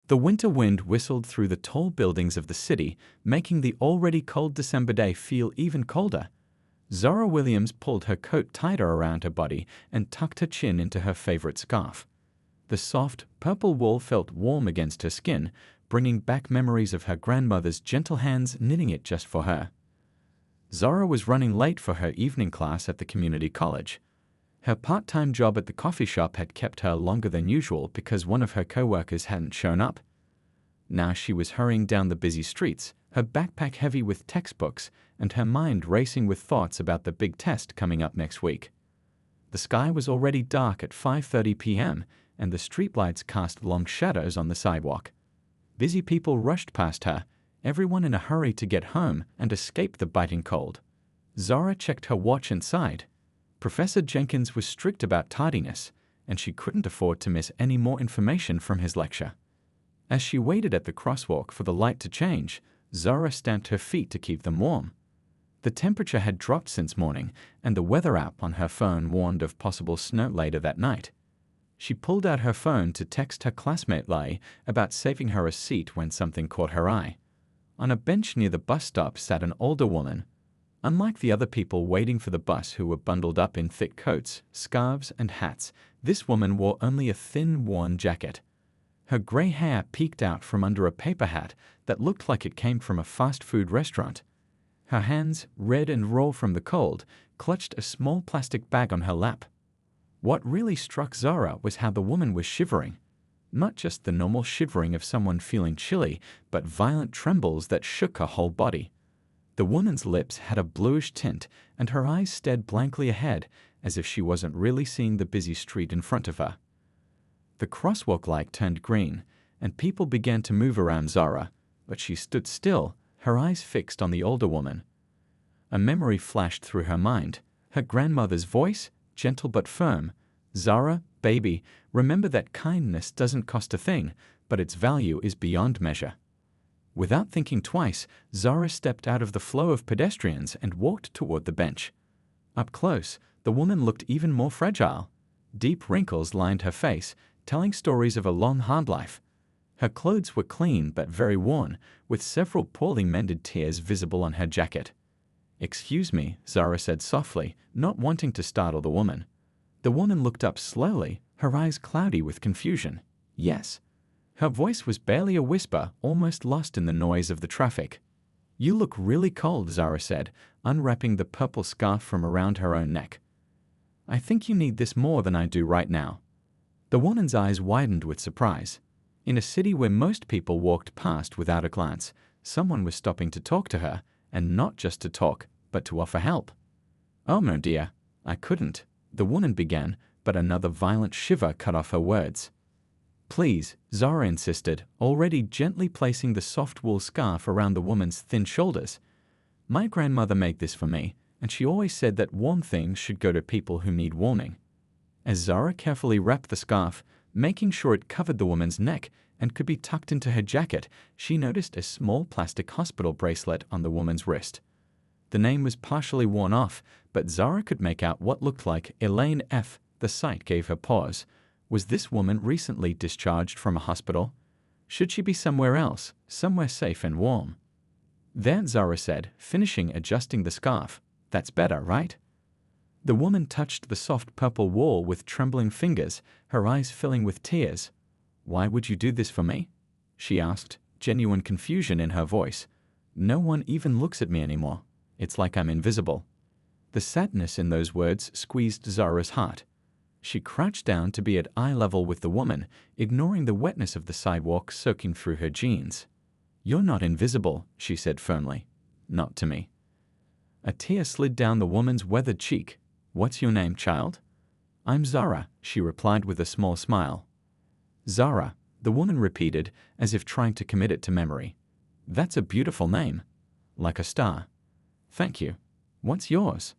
The winter wind whistled through the tall buildings of the city, making the already cold December day feel even colder. Zora Williams pulled her coat tighter around her body and tucked her chin into her favorite scarf. The soft, purple wool felt warm against her skin, bringing back memories of her grandmother's gentle hands knitting it just for her. Zora was running late for her evening class at the community college. Her part-time job at the coffee shop had kept her longer than usual because one of her co-workers hadn't shown up. Now she was hurrying down the busy streets, her backpack heavy with textbooks and her mind racing with thoughts about the big test coming up next week. The sky was already dark at 5:30 p.m., and the streetlights cast long shadows on the sidewalk. Busy people rushed past her, everyone in a hurry to get home and escape the biting cold. Zora checked her watch and sighed. Professor Jenkins was strict about tardiness, and she couldn't afford to miss any more information from his lecture. As she waited at the crosswalk for the light to change, Zora stamped her feet to keep them warm. The temperature had dropped since morning, and the weather app on her phone warned of possible snow later that night. She pulled out her phone to text her classmate Lai about saving her a seat when something caught her eye. On a bench near the bus stop sat an older woman. Unlike the other people waiting for the bus who were bundled up in thick coats, scarves, and hats, this woman wore only a thin, worn jacket. Her gray hair peeked out from under a paper hat that looked like it came from a fast food restaurant. Her hands, red and raw from the cold, clutched a small plastic bag on her lap. What really struck Zora was how the woman was shivering. Not just the normal shivering of someone feeling chilly, but violent trembles that shook her whole body. The woman's lips had a bluish tint, and her eyes stared blankly ahead, as if she wasn't really seeing the busy street in front of her. The crosswalk light turned green, and people began to move around Zora, but she stood still, her eyes fixed on the older woman. A memory flashed through her mind, her grandmother's voice, gentle but firm. "Zora, baby, remember that kindness doesn't cost a thing, but its value is beyond measure." Without thinking twice, Zora stepped out of the flow of pedestrians and walked toward the bench. Up close, the woman looked even more fragile. Deep wrinkles lined her face, telling stories of a long, hard life. Her clothes were clean but very worn, with several poorly mended tears visible on her jacket. "Excuse me," Zora said softly, not wanting to startle the woman. The woman looked up slowly, her eyes cloudy with confusion. "Yes." Her voice was barely a whisper, almost lost in the noise of the traffic. "You look really cold," Zora said, unwrapping the purple scarf from around her own neck. "I think you need this more than I do right now." The woman's eyes widened with surprise. In a city where most people walked past without a glance, someone was stopping to talk to her, and not just to talk, but to offer help. "Oh, no, dear, I couldn't," the woman began, but another violent shiver cut off her words. "Please," Zora insisted, already gently placing the soft wool scarf around the woman's thin shoulders. "My grandmother made this for me, and she always said that warm things should go to people who need warming." As Zora carefully wrapped the scarf, making sure it covered the woman's neck and could be tucked into her jacket, she noticed a small plastic hospital bracelet on the woman's wrist. The name was partially worn off, but Zora could make out what looked like Elaine F. The sight gave her pause. Was this woman recently discharged from a hospital? Should she be somewhere else, somewhere safe and warm? "There," Zora said, finishing adjusting the scarf. "That's better, right?" The woman touched the soft purple wool with trembling fingers, her eyes filling with tears. "Why would you do this for me?" she asked, genuine confusion in her voice. "No one even looks at me anymore. It's like I'm invisible." The sadness in those words squeezed Zora's heart. She crouched down to be at eye level with the woman, ignoring the wetness of the sidewalk soaking through her jeans. "You're not invisible," she said firmly. "Not to me." A tear slid down the woman's weathered cheek. "What's your name, child?" "I'm Zora," she replied with a small smile. "Zora," the woman repeated, as if trying to commit it to memory. "That's a beautiful name. Like a star." "Thank you. What's yours?"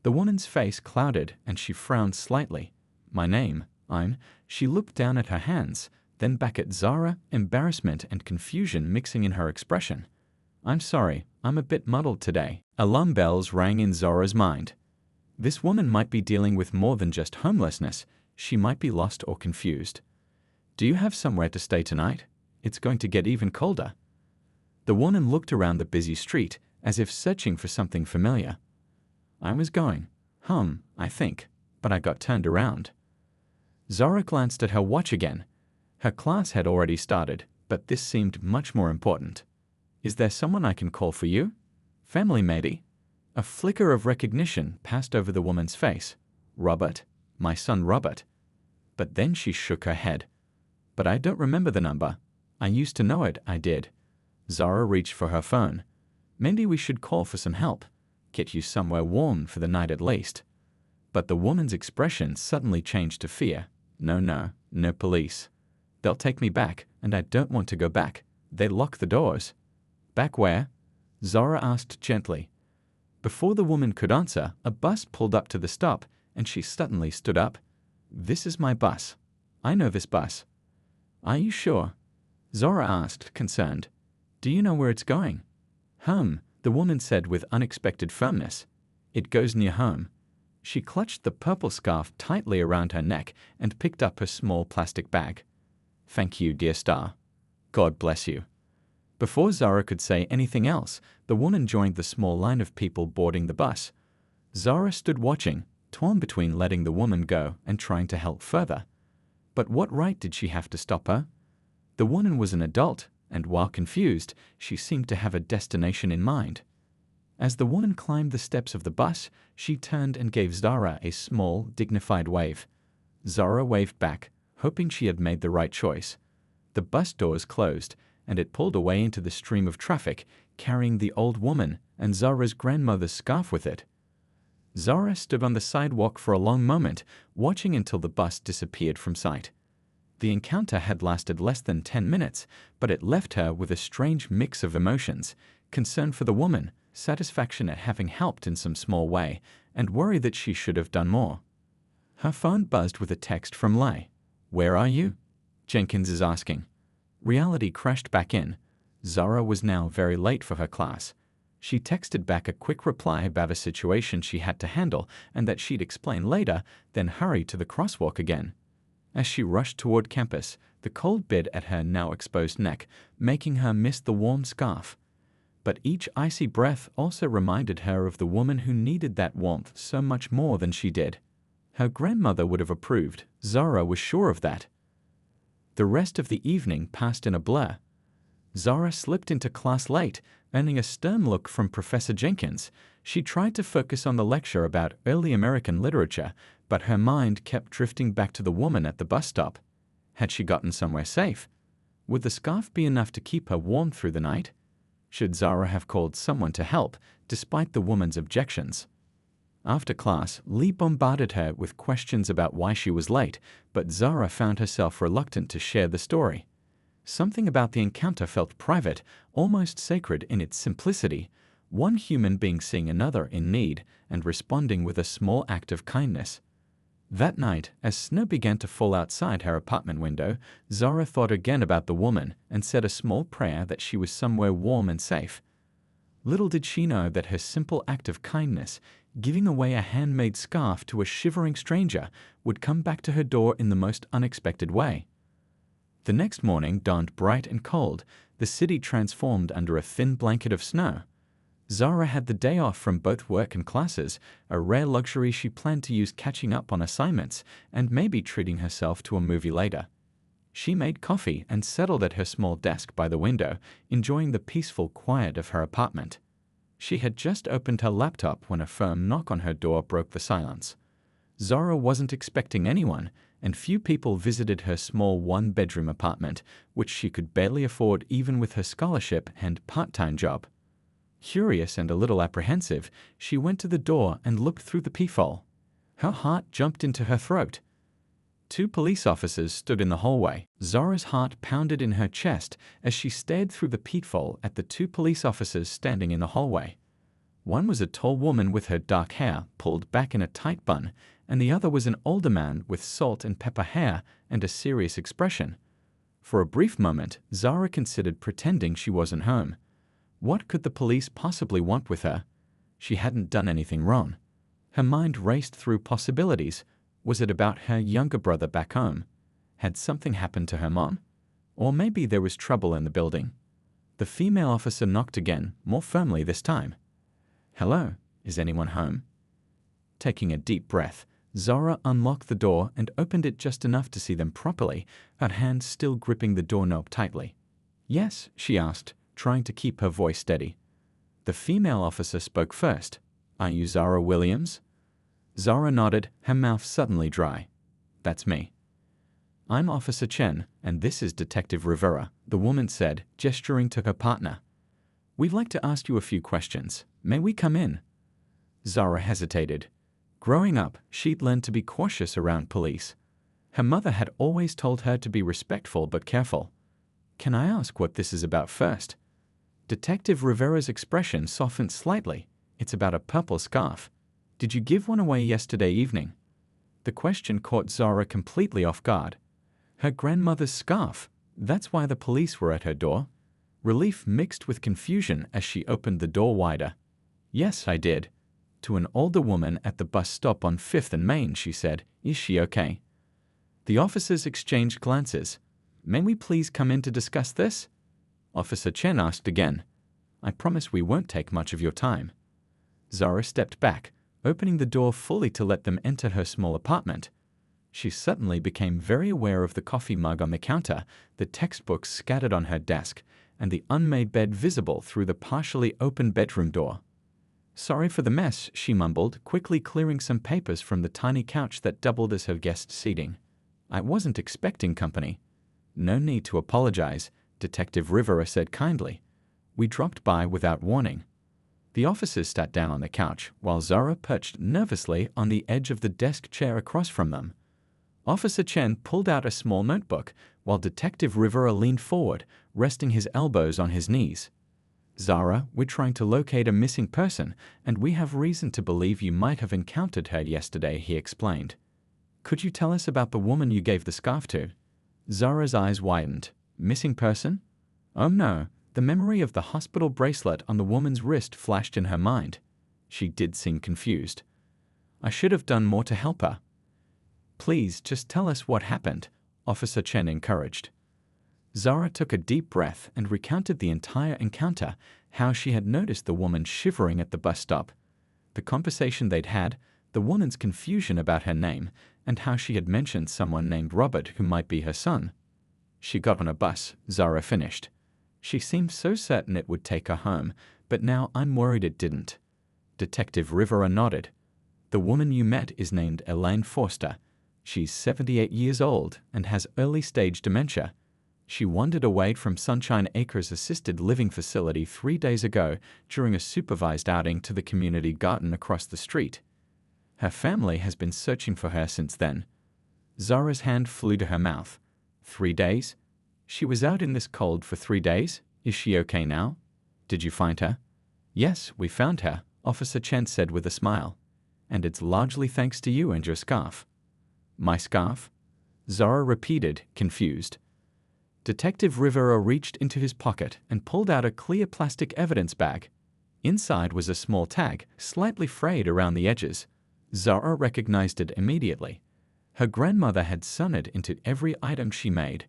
The woman's face clouded, and she frowned slightly. "My name, She looked down at her hands, then back at Zora, embarrassment and confusion mixing in her expression. "I'm sorry, I'm a bit muddled today." Alarm bells rang in Zora's mind. This woman might be dealing with more than just homelessness. She might be lost or confused. "Do you have somewhere to stay tonight?" It's going to get even colder." The woman looked around the busy street as if searching for something familiar. "I was going home, I think, but I got turned around." Zara glanced at her watch again. Her class had already started, but this seemed much more important. "Is there someone I can call for you? Family, maybe?" A flicker of recognition passed over the woman's face. "Robert, my son Robert." But then she shook her head. "But I don't remember the number. I used to know it, I did." Zara reached for her phone. "Maybe we should call for some help. Get you somewhere warm for the night at least." But the woman's expression suddenly changed to fear. No police. They'll take me back, and I don't want to go back. They lock the doors." "Back where?" Zara asked gently. Before the woman could answer, a bus pulled up to the stop, and she suddenly stood up. "This is my bus. I know this bus." "Are you sure?" Zara asked, concerned. "Do you know where it's going?" The woman said with unexpected firmness. "It goes near home." She clutched the purple scarf tightly around her neck and picked up her small plastic bag. "Thank you, dear star. God bless you." Before Zara could say anything else, the woman joined the small line of people boarding the bus. Zara stood watching, torn between letting the woman go and trying to help further. But what right did she have to stop her? The woman was an adult, and while confused, she seemed to have a destination in mind. As the woman climbed the steps of the bus, she turned and gave Zara a small, dignified wave. Zara waved back, hoping she had made the right choice. The bus doors closed, and it pulled away into the stream of traffic, carrying the old woman and Zara's grandmother's scarf with it. Zara stood on the sidewalk for a long moment, watching until the bus disappeared from sight. The encounter had lasted less than 10 minutes, but it left her with a strange mix of emotions: concern for the woman, satisfaction at having helped in some small way, and worry that she should have done more. Her phone buzzed with a text from Lay. "Where are you?" Jenkins is asking. Reality crashed back in. Zara was now very late for her class. She texted back a quick reply about a situation she had to handle and that she'd explain later, then hurried to the crosswalk again. As she rushed toward campus, the cold bit at her now exposed neck, making her miss the warm scarf. But each icy breath also reminded her of the woman who needed that warmth so much more than she did. Her grandmother would have approved, Zara was sure of that. The rest of the evening passed in a blur. Zara slipped into class late, earning a stern look from Professor Jenkins. She tried to focus on the lecture about early American literature, but her mind kept drifting back to the woman at the bus stop. Had she gotten somewhere safe? Would the scarf be enough to keep her warm through the night? Should Zara have called someone to help, despite the woman's objections? After class, Lee bombarded her with questions about why she was late, but Zara found herself reluctant to share the story. Something about the encounter felt private, almost sacred in its simplicity, one human being seeing another in need and responding with a small act of kindness. That night, as snow began to fall outside her apartment window, Zara thought again about the woman and said a small prayer that she was somewhere warm and safe. Little did she know that her simple act of kindness, giving away a handmade scarf to a shivering stranger, would come back to her door in the most unexpected way. The next morning dawned bright and cold, the city transformed under a thin blanket of snow. Zara had the day off from both work and classes, a rare luxury she planned to use catching up on assignments and maybe treating herself to a movie later. She made coffee and settled at her small desk by the window, enjoying the peaceful quiet of her apartment. She had just opened her laptop when a firm knock on her door broke the silence. Zara wasn't expecting anyone, and few people visited her small one-bedroom apartment, which she could barely afford even with her scholarship and part-time job. Curious and a little apprehensive, she went to the door and looked through the peephole. Her heart jumped into her throat. 2 police officers stood in the hallway. Zara's heart pounded in her chest as she stared through the peephole at the 2 police officers standing in the hallway. One was a tall woman with her dark hair pulled back in a tight bun, and the other was an older man with salt and pepper hair and a serious expression. For a brief moment, Zara considered pretending she wasn't home. What could the police possibly want with her? She hadn't done anything wrong. Her mind raced through possibilities. Was it about her younger brother back home? Had something happened to her mom? Or maybe there was trouble in the building. The female officer knocked again, more firmly this time. "Hello, is anyone home?" Taking a deep breath, Zara unlocked the door and opened it just enough to see them properly, her hand still gripping the doorknob tightly. "Yes?" she asked, trying to keep her voice steady. The female officer spoke first. "Are you Zara Williams?" Zara nodded, her mouth suddenly dry. "That's me." "I'm Officer Chen, and this is Detective Rivera," the woman said, gesturing to her partner. "We'd like to ask you a few questions. May we come in?" Zara hesitated. Growing up, she'd learned to be cautious around police. Her mother had always told her to be respectful but careful. "Can I ask what this is about first?" Detective Rivera's expression softened slightly. "It's about a purple scarf. Did you give one away yesterday evening?" The question caught Zara completely off guard. Her grandmother's scarf. That's why the police were at her door. Relief mixed with confusion as she opened the door wider. "Yes, I did." To an older woman at the bus stop on 5th and Main, she said, "Is she okay?" The officers exchanged glances. "May we please come in to discuss this?" Officer Chen asked again. "I promise we won't take much of your time." Zara stepped back, opening the door fully to let them enter her small apartment. She suddenly became very aware of the coffee mug on the counter, the textbooks scattered on her desk, and the unmade bed visible through the partially open bedroom door. "Sorry for the mess," she mumbled, quickly clearing some papers from the tiny couch that doubled as her guest seating. "I wasn't expecting company." "No need to apologize," Detective Rivera said kindly. "We dropped by without warning." The officers sat down on the couch, while Zara perched nervously on the edge of the desk chair across from them. Officer Chen pulled out a small notebook, while Detective Rivera leaned forward, resting his elbows on his knees. "Zara, we're trying to locate a missing person, and we have reason to believe you might have encountered her yesterday," he explained. "Could you tell us about the woman you gave the scarf to?" Zara's eyes widened. "Missing person?" Oh no, the memory of the hospital bracelet on the woman's wrist flashed in her mind. She did seem confused. "I should have done more to help her." "Please, just tell us what happened," Officer Chen encouraged. Zara took a deep breath and recounted the entire encounter, how she had noticed the woman shivering at the bus stop, the conversation they'd had, the woman's confusion about her name, and how she had mentioned someone named Robert who might be her son. "She got on a bus," Zara finished. "She seemed so certain it would take her home, but now I'm worried it didn't." Detective Rivera nodded. "The woman you met is named Elaine Forster. She's 78 years old and has early-stage dementia. She wandered away from Sunshine Acres Assisted Living Facility 3 days ago during a supervised outing to the community garden across the street. Her family has been searching for her since then." Zara's hand flew to her mouth. 3 days? She was out in this cold for 3 days? Is she okay now? Did you find her? "Yes, we found her," Officer Chen said with a smile. "And it's largely thanks to you and your scarf." "My scarf?" Zara repeated, confused. Detective Rivera reached into his pocket and pulled out a clear plastic evidence bag. Inside was a small tag, slightly frayed around the edges. Zara recognized it immediately. Her grandmother had sewn it into every item she made.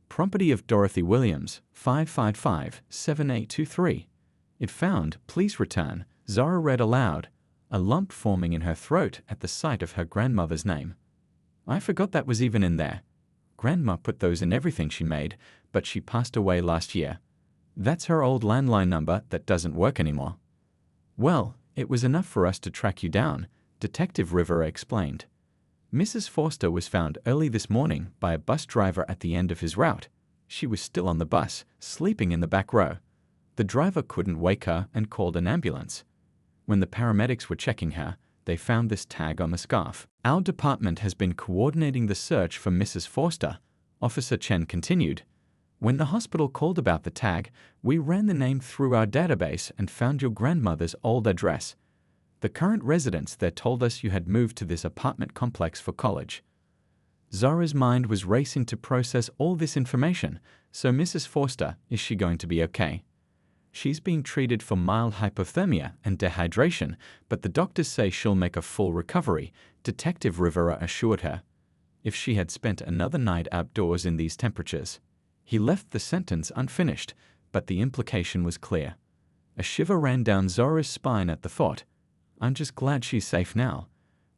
"Property of Dorothy Williams, 555-7823. If found, please return," Zara read aloud, a lump forming in her throat at the sight of her grandmother's name. "I forgot that was even in there. Grandma put those in everything she made, but she passed away last year. That's her old landline number that doesn't work anymore." "Well, it was enough for us to track you down," Detective Rivera explained. "Mrs. Forster was found early this morning by a bus driver at the end of his route. She was still on the bus, sleeping in the back row. The driver couldn't wake her and called an ambulance. When the paramedics were checking her, they found this tag on the scarf. Our department has been coordinating the search for Mrs. Forster," Officer Chen continued. "When the hospital called about the tag, we ran the name through our database and found your grandmother's old address. The current residents there told us you had moved to this apartment complex for college." Zara's mind was racing to process all this information. "So Mrs. Forster, is she going to be okay?" "She's being treated for mild hypothermia and dehydration, but the doctors say she'll make a full recovery," Detective Rivera assured her. "If she had spent another night outdoors in these temperatures," He left the sentence unfinished, but the implication was clear. A shiver ran down Zora's spine at the thought. I'm just glad she's safe now.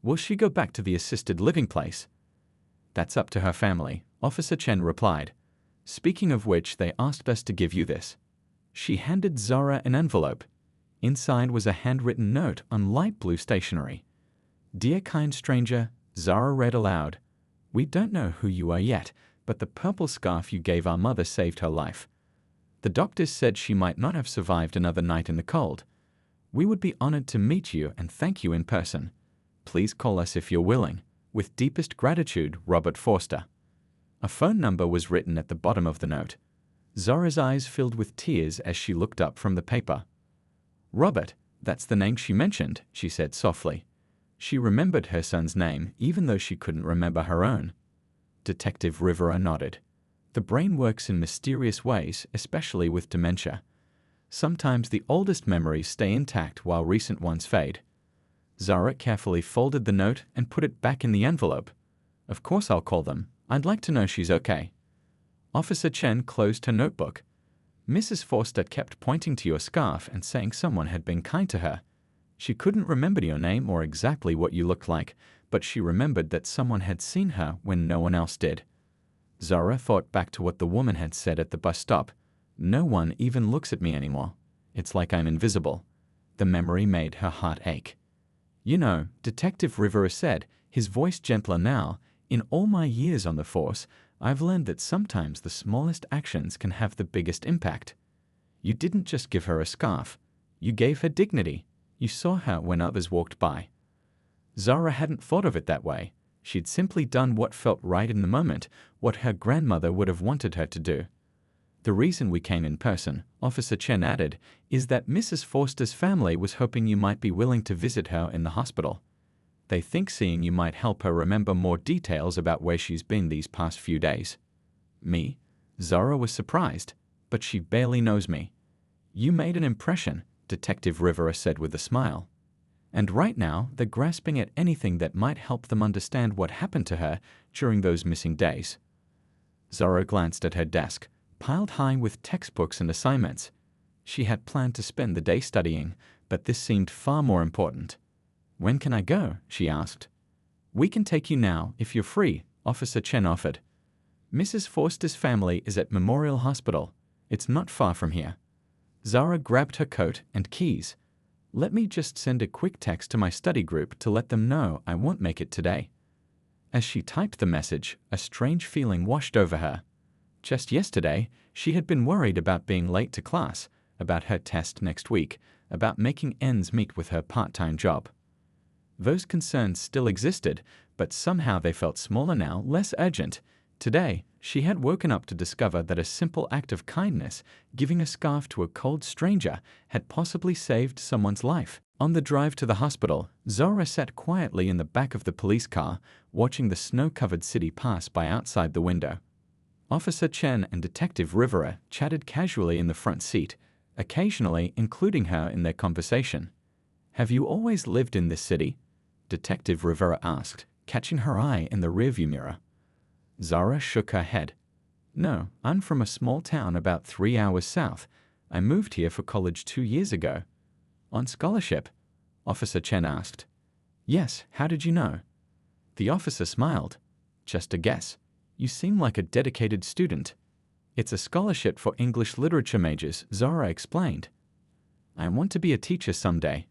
Will she go back to the assisted living place? That's up to her family, Officer Chen replied. Speaking of which, they asked us to give you this. She handed Zora an envelope. Inside was a handwritten note on light blue stationery. Dear kind stranger, Zora read aloud. We don't know who you are yet, but the purple scarf you gave our mother saved her life. The doctors said she might not have survived another night in the cold. We would be honored to meet you and thank you in person. Please call us if you're willing. With deepest gratitude, Robert Forster. A phone number was written at the bottom of the note. Zora's eyes filled with tears as she looked up from the paper. Robert, that's the name she mentioned, she said softly. She remembered her son's name, even though she couldn't remember her own. Detective Rivera nodded. The brain works in mysterious ways, especially with dementia. Sometimes the oldest memories stay intact while recent ones fade. Zora carefully folded the note and put it back in the envelope. Of course I'll call them. I'd like to know she's okay. Officer Chen closed her notebook. Mrs. Forster kept pointing to your scarf and saying someone had been kind to her. She couldn't remember your name or exactly what you looked like, but she remembered that someone had seen her when no one else did. Zora thought back to what the woman had said at the bus stop. No one even looks at me anymore. It's like I'm invisible. The memory made her heart ache. You know, Detective Rivera said, his voice gentler now, in all my years on the force, I've learned that sometimes the smallest actions can have the biggest impact. You didn't just give her a scarf. You gave her dignity. You saw her when others walked by. Zora hadn't thought of it that way. She'd simply done what felt right in the moment, what her grandmother would have wanted her to do. The reason we came in person, Officer Chen added, is that Mrs. Forster's family was hoping you might be willing to visit her in the hospital. They think seeing you might help her remember more details about where she's been these past few days. Me? Zora was surprised, but she barely knows me. You made an impression, Detective Rivera said with a smile. And right now, they're grasping at anything that might help them understand what happened to her during those missing days. Zora glanced at her desk, piled high with textbooks and assignments. She had planned to spend the day studying, but this seemed far more important. When can I go? She asked. We can take you now, if you're free, Officer Chen offered. Mrs. Forster's family is at Memorial Hospital. It's not far from here. Zora grabbed her coat and keys. Let me just send a quick text to my study group to let them know I won't make it today. As she typed the message, a strange feeling washed over her. Just yesterday, she had been worried about being late to class, about her test next week, about making ends meet with her part-time job. Those concerns still existed, but somehow they felt smaller now, less urgent. Today, she had woken up to discover that a simple act of kindness, giving a scarf to a cold stranger, had possibly saved someone's life. On the drive to the hospital, Zora sat quietly in the back of the police car, watching the snow-covered city pass by outside the window. Officer Chen and Detective Rivera chatted casually in the front seat, occasionally including her in their conversation. Have you always lived in this city? Detective Rivera asked, catching her eye in the rearview mirror. Zora shook her head. No, I'm from a small town about 3 hours south. I moved here for college 2 years ago. On scholarship? Officer Chen asked. Yes, how did you know? The officer smiled. Just a guess. You seem like a dedicated student. It's a scholarship for English literature majors, Zora explained. I want to be a teacher someday.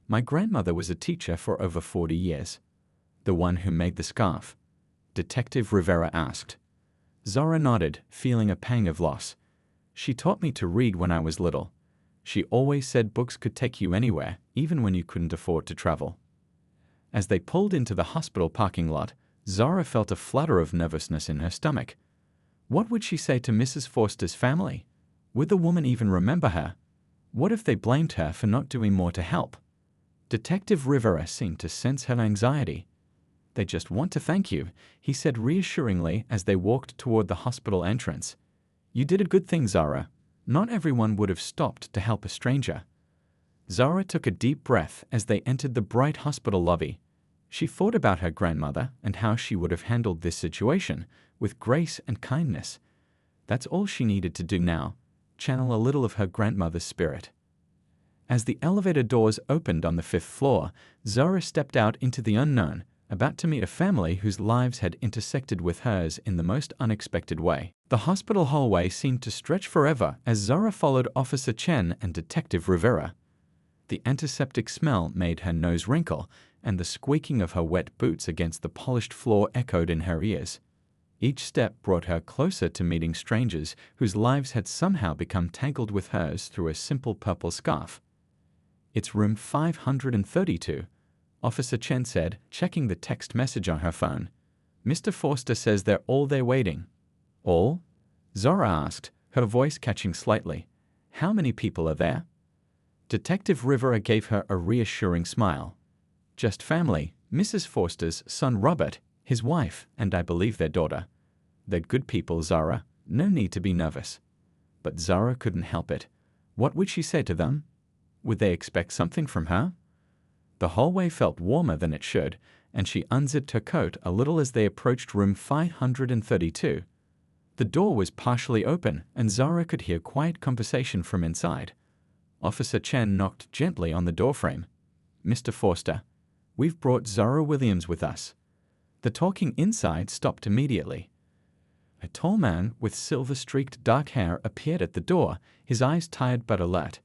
My grandmother was a teacher for over 40 years. The one who made the scarf? Detective Rivera asked. Zora nodded, feeling a pang of loss. She taught me to read when I was little. She always said books could take you anywhere, even when you couldn't afford to travel. As they pulled into the hospital parking lot, Zora felt a flutter of nervousness in her stomach. What would she say to Mrs. Forster's family? Would the woman even remember her? What if they blamed her for not doing more to help? Detective Rivera seemed to sense her anxiety. They just want to thank you, he said reassuringly as they walked toward the hospital entrance. You did a good thing, Zora. Not everyone would have stopped to help a stranger. Zora took a deep breath as they entered the bright hospital lobby. She thought about her grandmother and how she would have handled this situation, with grace and kindness. That's all she needed to do now, channel a little of her grandmother's spirit. As the elevator doors opened on the 5th floor, Zara stepped out into the unknown, about to meet a family whose lives had intersected with hers in the most unexpected way. The hospital hallway seemed to stretch forever as Zara followed Officer Chen and Detective Rivera. The antiseptic smell made her nose wrinkle, and the squeaking of her wet boots against the polished floor echoed in her ears. Each step brought her closer to meeting strangers whose lives had somehow become tangled with hers through a simple purple scarf. "It's room 532, Officer Chen said, checking the text message on her phone. "Mr. Forster says they're all there waiting." "All?" Zara asked, her voice catching slightly. "How many people are there?" Detective Rivera gave her a reassuring smile. "Just family, Mrs. Forster's son Robert, his wife, and I believe their daughter. They're good people, Zara. No need to be nervous." But Zara couldn't help it. What would she say to them? Would they expect something from her? The hallway felt warmer than it should, and she unzipped her coat a little as they approached room 532. The door was partially open, and Zara could hear quiet conversation from inside. Officer Chen knocked gently on the doorframe. "Mr. Forster, we've brought Zara Williams with us." The talking inside stopped immediately. A tall man with silver-streaked dark hair appeared at the door, his eyes tired but alert.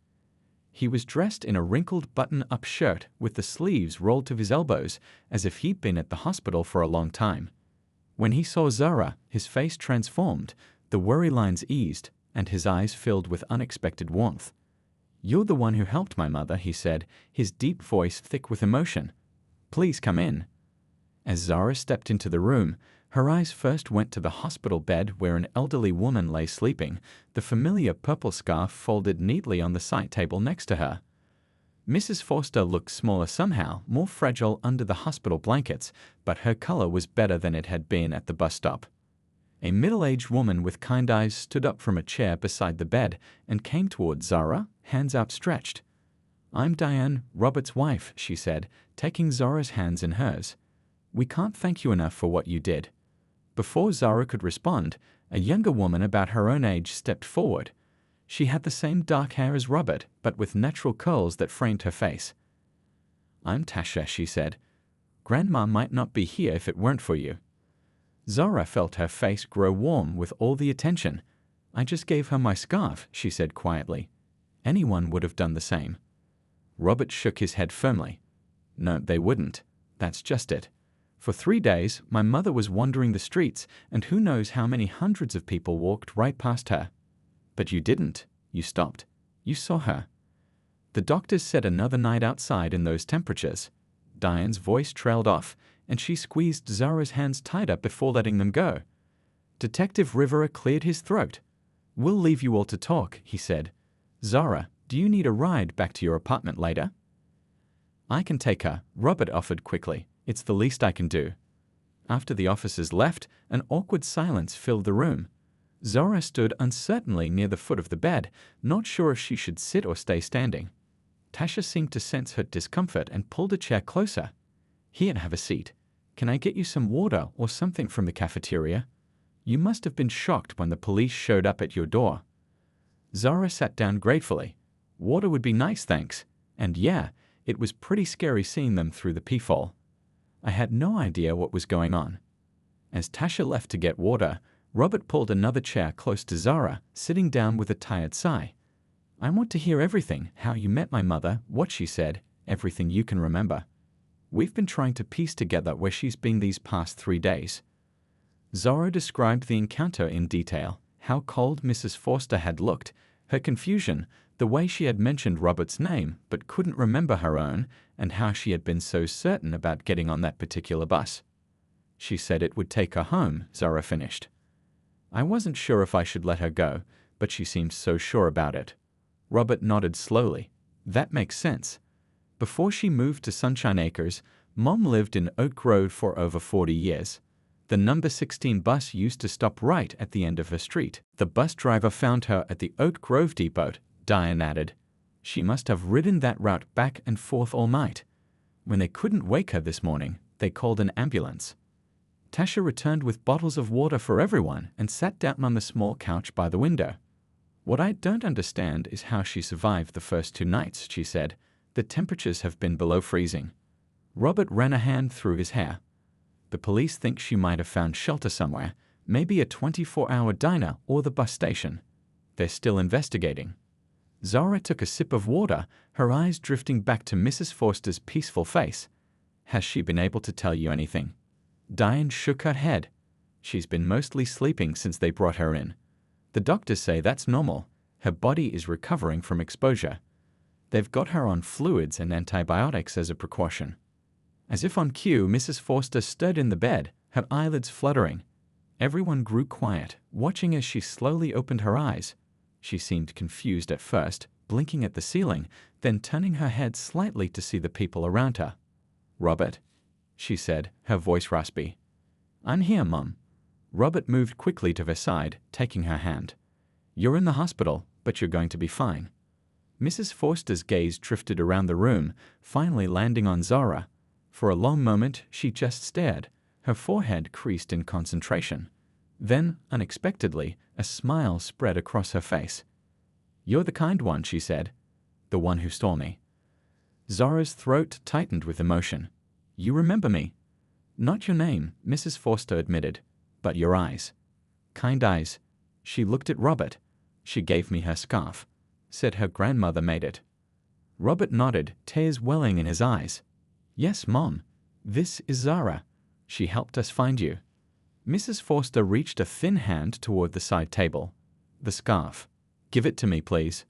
He was dressed in a wrinkled button-up shirt with the sleeves rolled to his elbows, as if he'd been at the hospital for a long time. When he saw Zara, his face transformed, the worry lines eased, and his eyes filled with unexpected warmth. "You're the one who helped my mother," he said, his deep voice thick with emotion. "Please come in." As Zara stepped into the room, her eyes first went to the hospital bed where an elderly woman lay sleeping, the familiar purple scarf folded neatly on the side table next to her. Mrs. Forster looked smaller somehow, more fragile under the hospital blankets, but her color was better than it had been at the bus stop. A middle-aged woman with kind eyes stood up from a chair beside the bed and came toward Zara, hands outstretched. "I'm Diane, Robert's wife," she said, taking Zara's hands in hers. "We can't thank you enough for what you did." Before Zara could respond, a younger woman about her own age stepped forward. She had the same dark hair as Robert, but with natural curls that framed her face. "I'm Tasha," she said. "Grandma might not be here if it weren't for you." Zara felt her face grow warm with all the attention. "I just gave her my scarf," she said quietly. "Anyone would have done the same." Robert shook his head firmly. "No, they wouldn't. That's just it. For 3 days, my mother was wandering the streets, and who knows how many hundreds of people walked right past her. But you didn't. You stopped. You saw her. The doctors said another night outside in those temperatures." Diane's voice trailed off, and she squeezed Zara's hands tighter before letting them go. Detective Rivera cleared his throat. "We'll leave you all to talk," he said. "Zara, do you need a ride back to your apartment later?" "I can take her," Robert offered quickly. "It's the least I can do." After the officers left, an awkward silence filled the room. Zara stood uncertainly near the foot of the bed, not sure if she should sit or stay standing. Tasha seemed to sense her discomfort and pulled a chair closer. "Here, have a seat. Can I get you some water or something from the cafeteria? You must have been shocked when the police showed up at your door." Zara sat down gratefully. "Water would be nice, thanks. And yeah, it was pretty scary seeing them through the peephole. I had no idea what was going on." As Tasha left to get water, Robert pulled another chair close to Zara, sitting down with a tired sigh. "I want to hear everything, how you met my mother, what she said, everything you can remember. We've been trying to piece together where she's been these past 3 days." Zara described the encounter in detail, how cold Mrs. Forster had looked, her confusion, the way she had mentioned Robert's name but couldn't remember her own, and how she had been so certain about getting on that particular bus. "She said it would take her home," Zara finished. "I wasn't sure if I should let her go, but she seemed so sure about it." Robert nodded slowly. "That makes sense. Before she moved to Sunshine Acres, Mom lived in Oak Grove for over 40 years. The number 16 bus used to stop right at the end of her street. The bus driver found her at the Oak Grove depot," Diane added. "She must have ridden that route back and forth all night. When they couldn't wake her this morning, they called an ambulance." Tasha returned with bottles of water for everyone and sat down on the small couch by the window. "What I don't understand is how she survived the first 2 nights," she said. "The temperatures have been below freezing." Robert ran a hand through his hair. "The police think she might have found shelter somewhere, maybe a 24-hour diner or the bus station. They're still investigating." Zara took a sip of water, her eyes drifting back to Mrs. Forster's peaceful face. "Has she been able to tell you anything?" Diane shook her head. "She's been mostly sleeping since they brought her in. The doctors say that's normal. Her body is recovering from exposure. They've got her on fluids and antibiotics as a precaution." As if on cue, Mrs. Forster stirred in the bed, her eyelids fluttering. Everyone grew quiet, watching as she slowly opened her eyes. She seemed confused at first, blinking at the ceiling, then turning her head slightly to see the people around her. "Robert," she said, her voice raspy. "I'm here, Mum." Robert moved quickly to her side, taking her hand. "You're in the hospital, but you're going to be fine." Mrs. Forster's gaze drifted around the room, finally landing on Zara. For a long moment, she just stared, her forehead creased in concentration. Then, unexpectedly, a smile spread across her face. "You're the kind one," she said. "The one who stole me." Zara's throat tightened with emotion. "You remember me?" "Not your name," Mrs. Forster admitted, "but your eyes." "Kind eyes." She looked at Robert. "She gave me her scarf. Said her grandmother made it." Robert nodded, tears welling in his eyes. "Yes, Mom. This is Zara. She helped us find you." Mrs. Forster reached a thin hand toward the side table. "The scarf. Give it to me, please."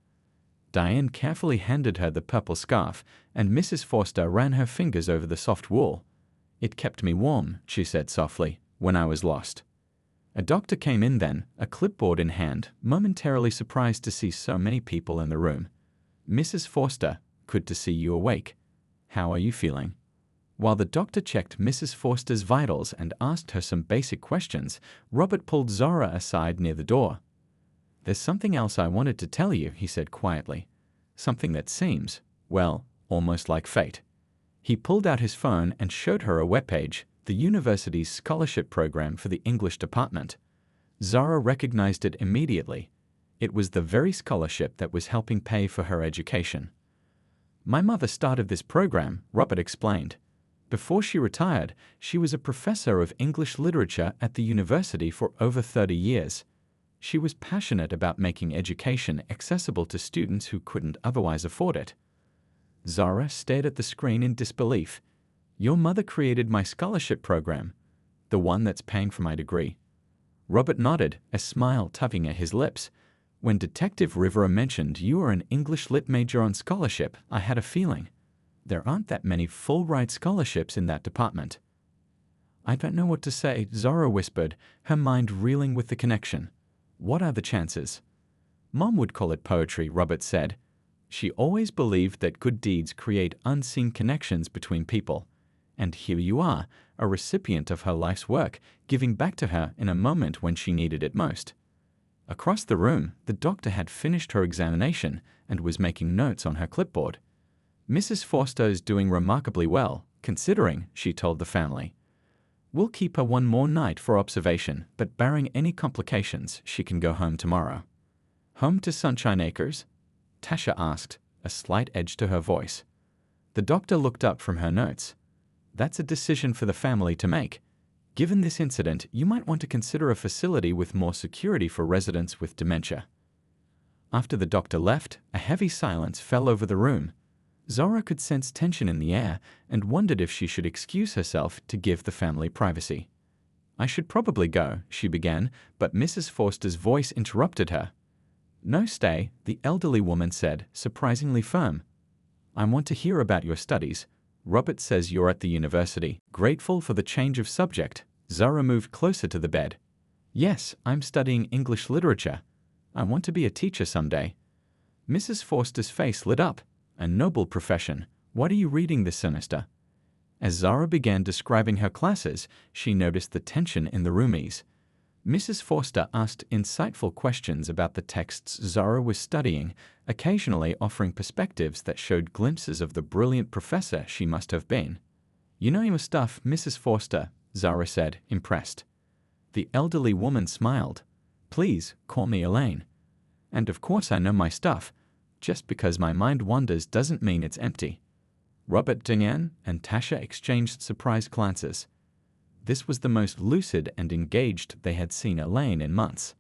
Diane carefully handed her the purple scarf, and Mrs. Forster ran her fingers over the soft wool. "It kept me warm," she said softly, "when I was lost." A doctor came in then, a clipboard in hand, momentarily surprised to see so many people in the room. "Mrs. Forster, good to see you awake. How are you feeling?" While the doctor checked Mrs. Forster's vitals and asked her some basic questions, Robert pulled Zara aside near the door. "There's something else I wanted to tell you," he said quietly. "Something that seems, well, almost like fate." He pulled out his phone and showed her a webpage, the university's scholarship program for the English department. Zara recognized it immediately. It was the very scholarship that was helping pay for her education. "My mother started this program," Robert explained. "Before she retired, she was a professor of English literature at the university for over 30 years. She was passionate about making education accessible to students who couldn't otherwise afford it." Zara stared at the screen in disbelief. "Your mother created my scholarship program, the one that's paying for my degree." Robert nodded, a smile tugging at his lips. "When Detective Rivera mentioned you were an English lit major on scholarship, I had a feeling. There aren't that many full-ride scholarships in that department." "I don't know what to say," Zara whispered, her mind reeling with the connection. "What are the chances?" "Mom would call it poetry," Robert said. "She always believed that good deeds create unseen connections between people. And here you are, a recipient of her life's work, giving back to her in a moment when she needed it most." Across the room, the doctor had finished her examination and was making notes on her clipboard. "Mrs. Forster is doing remarkably well, considering," she told the family. "We'll keep her one more night for observation, but barring any complications, she can go home tomorrow." "Home to Sunshine Acres?" Tasha asked, a slight edge to her voice. The doctor looked up from her notes. "That's a decision for the family to make. Given this incident, you might want to consider a facility with more security for residents with dementia." After the doctor left, a heavy silence fell over the room. Zara could sense tension in the air and wondered if she should excuse herself to give the family privacy. "I should probably go," she began, but Mrs. Forster's voice interrupted her. "No, stay," the elderly woman said, surprisingly firm. "I want to hear about your studies. Robert says you're at the university." Grateful for the change of subject, Zara moved closer to the bed. "Yes, I'm studying English literature. I want to be a teacher someday." Mrs. Forster's face lit up. "A noble profession. What are you reading this semester?" As Zara began describing her classes, she noticed the tension in the roomies. Mrs. Forster asked insightful questions about the texts Zara was studying, occasionally offering perspectives that showed glimpses of the brilliant professor she must have been. "You know your stuff, Mrs. Forster," Zara said, impressed. The elderly woman smiled. Please, call me Elaine. And of course I know my stuff. Just because my mind wanders doesn't mean it's empty. Robert Diane and Tasha exchanged surprised glances. This was the most lucid and engaged they had seen Elaine in months.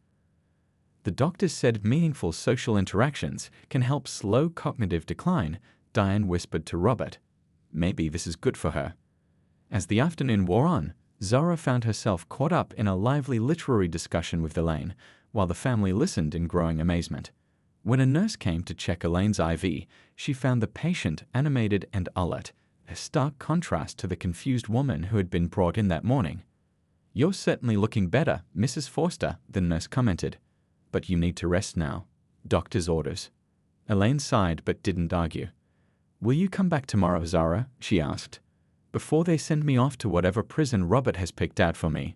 The doctors said meaningful social interactions can help slow cognitive decline, Diane whispered to Robert. Maybe this is good for her. As the afternoon wore on, Zara found herself caught up in a lively literary discussion with Elaine, while the family listened in growing amazement. When a nurse came to check Elaine's IV, she found the patient animated and alert, a stark contrast to the confused woman who had been brought in that morning. You're certainly looking better, Mrs. Forster, the nurse commented. But you need to rest now. Doctor's orders. Elaine sighed but didn't argue. Will you come back tomorrow, Zara? She asked. Before they send me off to whatever prison Robert has picked out for me.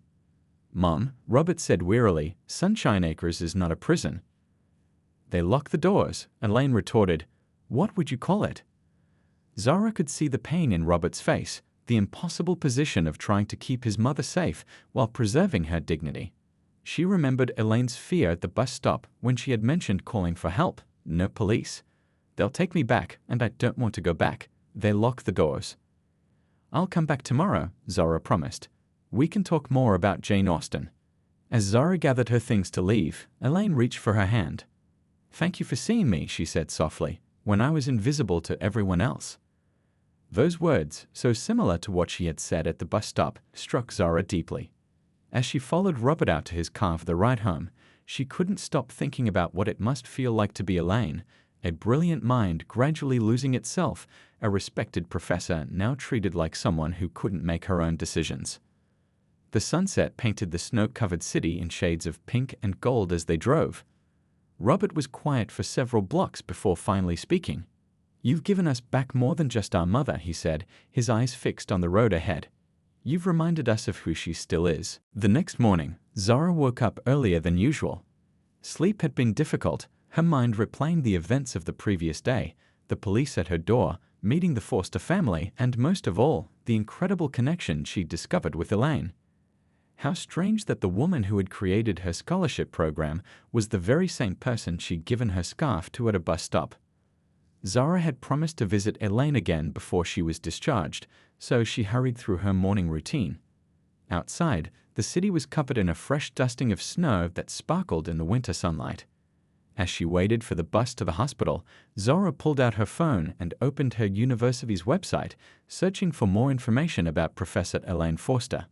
Mom, Robert said wearily, Sunshine Acres is not a prison. They lock the doors, Elaine retorted. What would you call it? Zara could see the pain in Robert's face, the impossible position of trying to keep his mother safe while preserving her dignity. She remembered Elaine's fear at the bus stop when she had mentioned calling for help. No police. They'll take me back, and I don't want to go back. They lock the doors. I'll come back tomorrow, Zara promised. We can talk more about Jane Austen. As Zara gathered her things to leave, Elaine reached for her hand. Thank you for seeing me, she said softly, when I was invisible to everyone else. Those words, so similar to what she had said at the bus stop, struck Zara deeply. As she followed Robert out to his car for the ride home, she couldn't stop thinking about what it must feel like to be Elaine, a brilliant mind gradually losing itself, a respected professor now treated like someone who couldn't make her own decisions. The sunset painted the snow-covered city in shades of pink and gold as they drove. Robert was quiet for several blocks before finally speaking. You've given us back more than just our mother, he said, his eyes fixed on the road ahead. You've reminded us of who she still is. The next morning, Zara woke up earlier than usual. Sleep had been difficult, her mind replaying the events of the previous day, the police at her door, meeting the Forster family, and most of all, the incredible connection she'd discovered with Elaine. How strange that the woman who had created her scholarship program was the very same person she'd given her scarf to at a bus stop. Zara had promised to visit Elaine again before she was discharged, so she hurried through her morning routine. Outside, the city was covered in a fresh dusting of snow that sparkled in the winter sunlight. As she waited for the bus to the hospital, Zara pulled out her phone and opened her university's website, searching for more information about Professor Elaine Forster.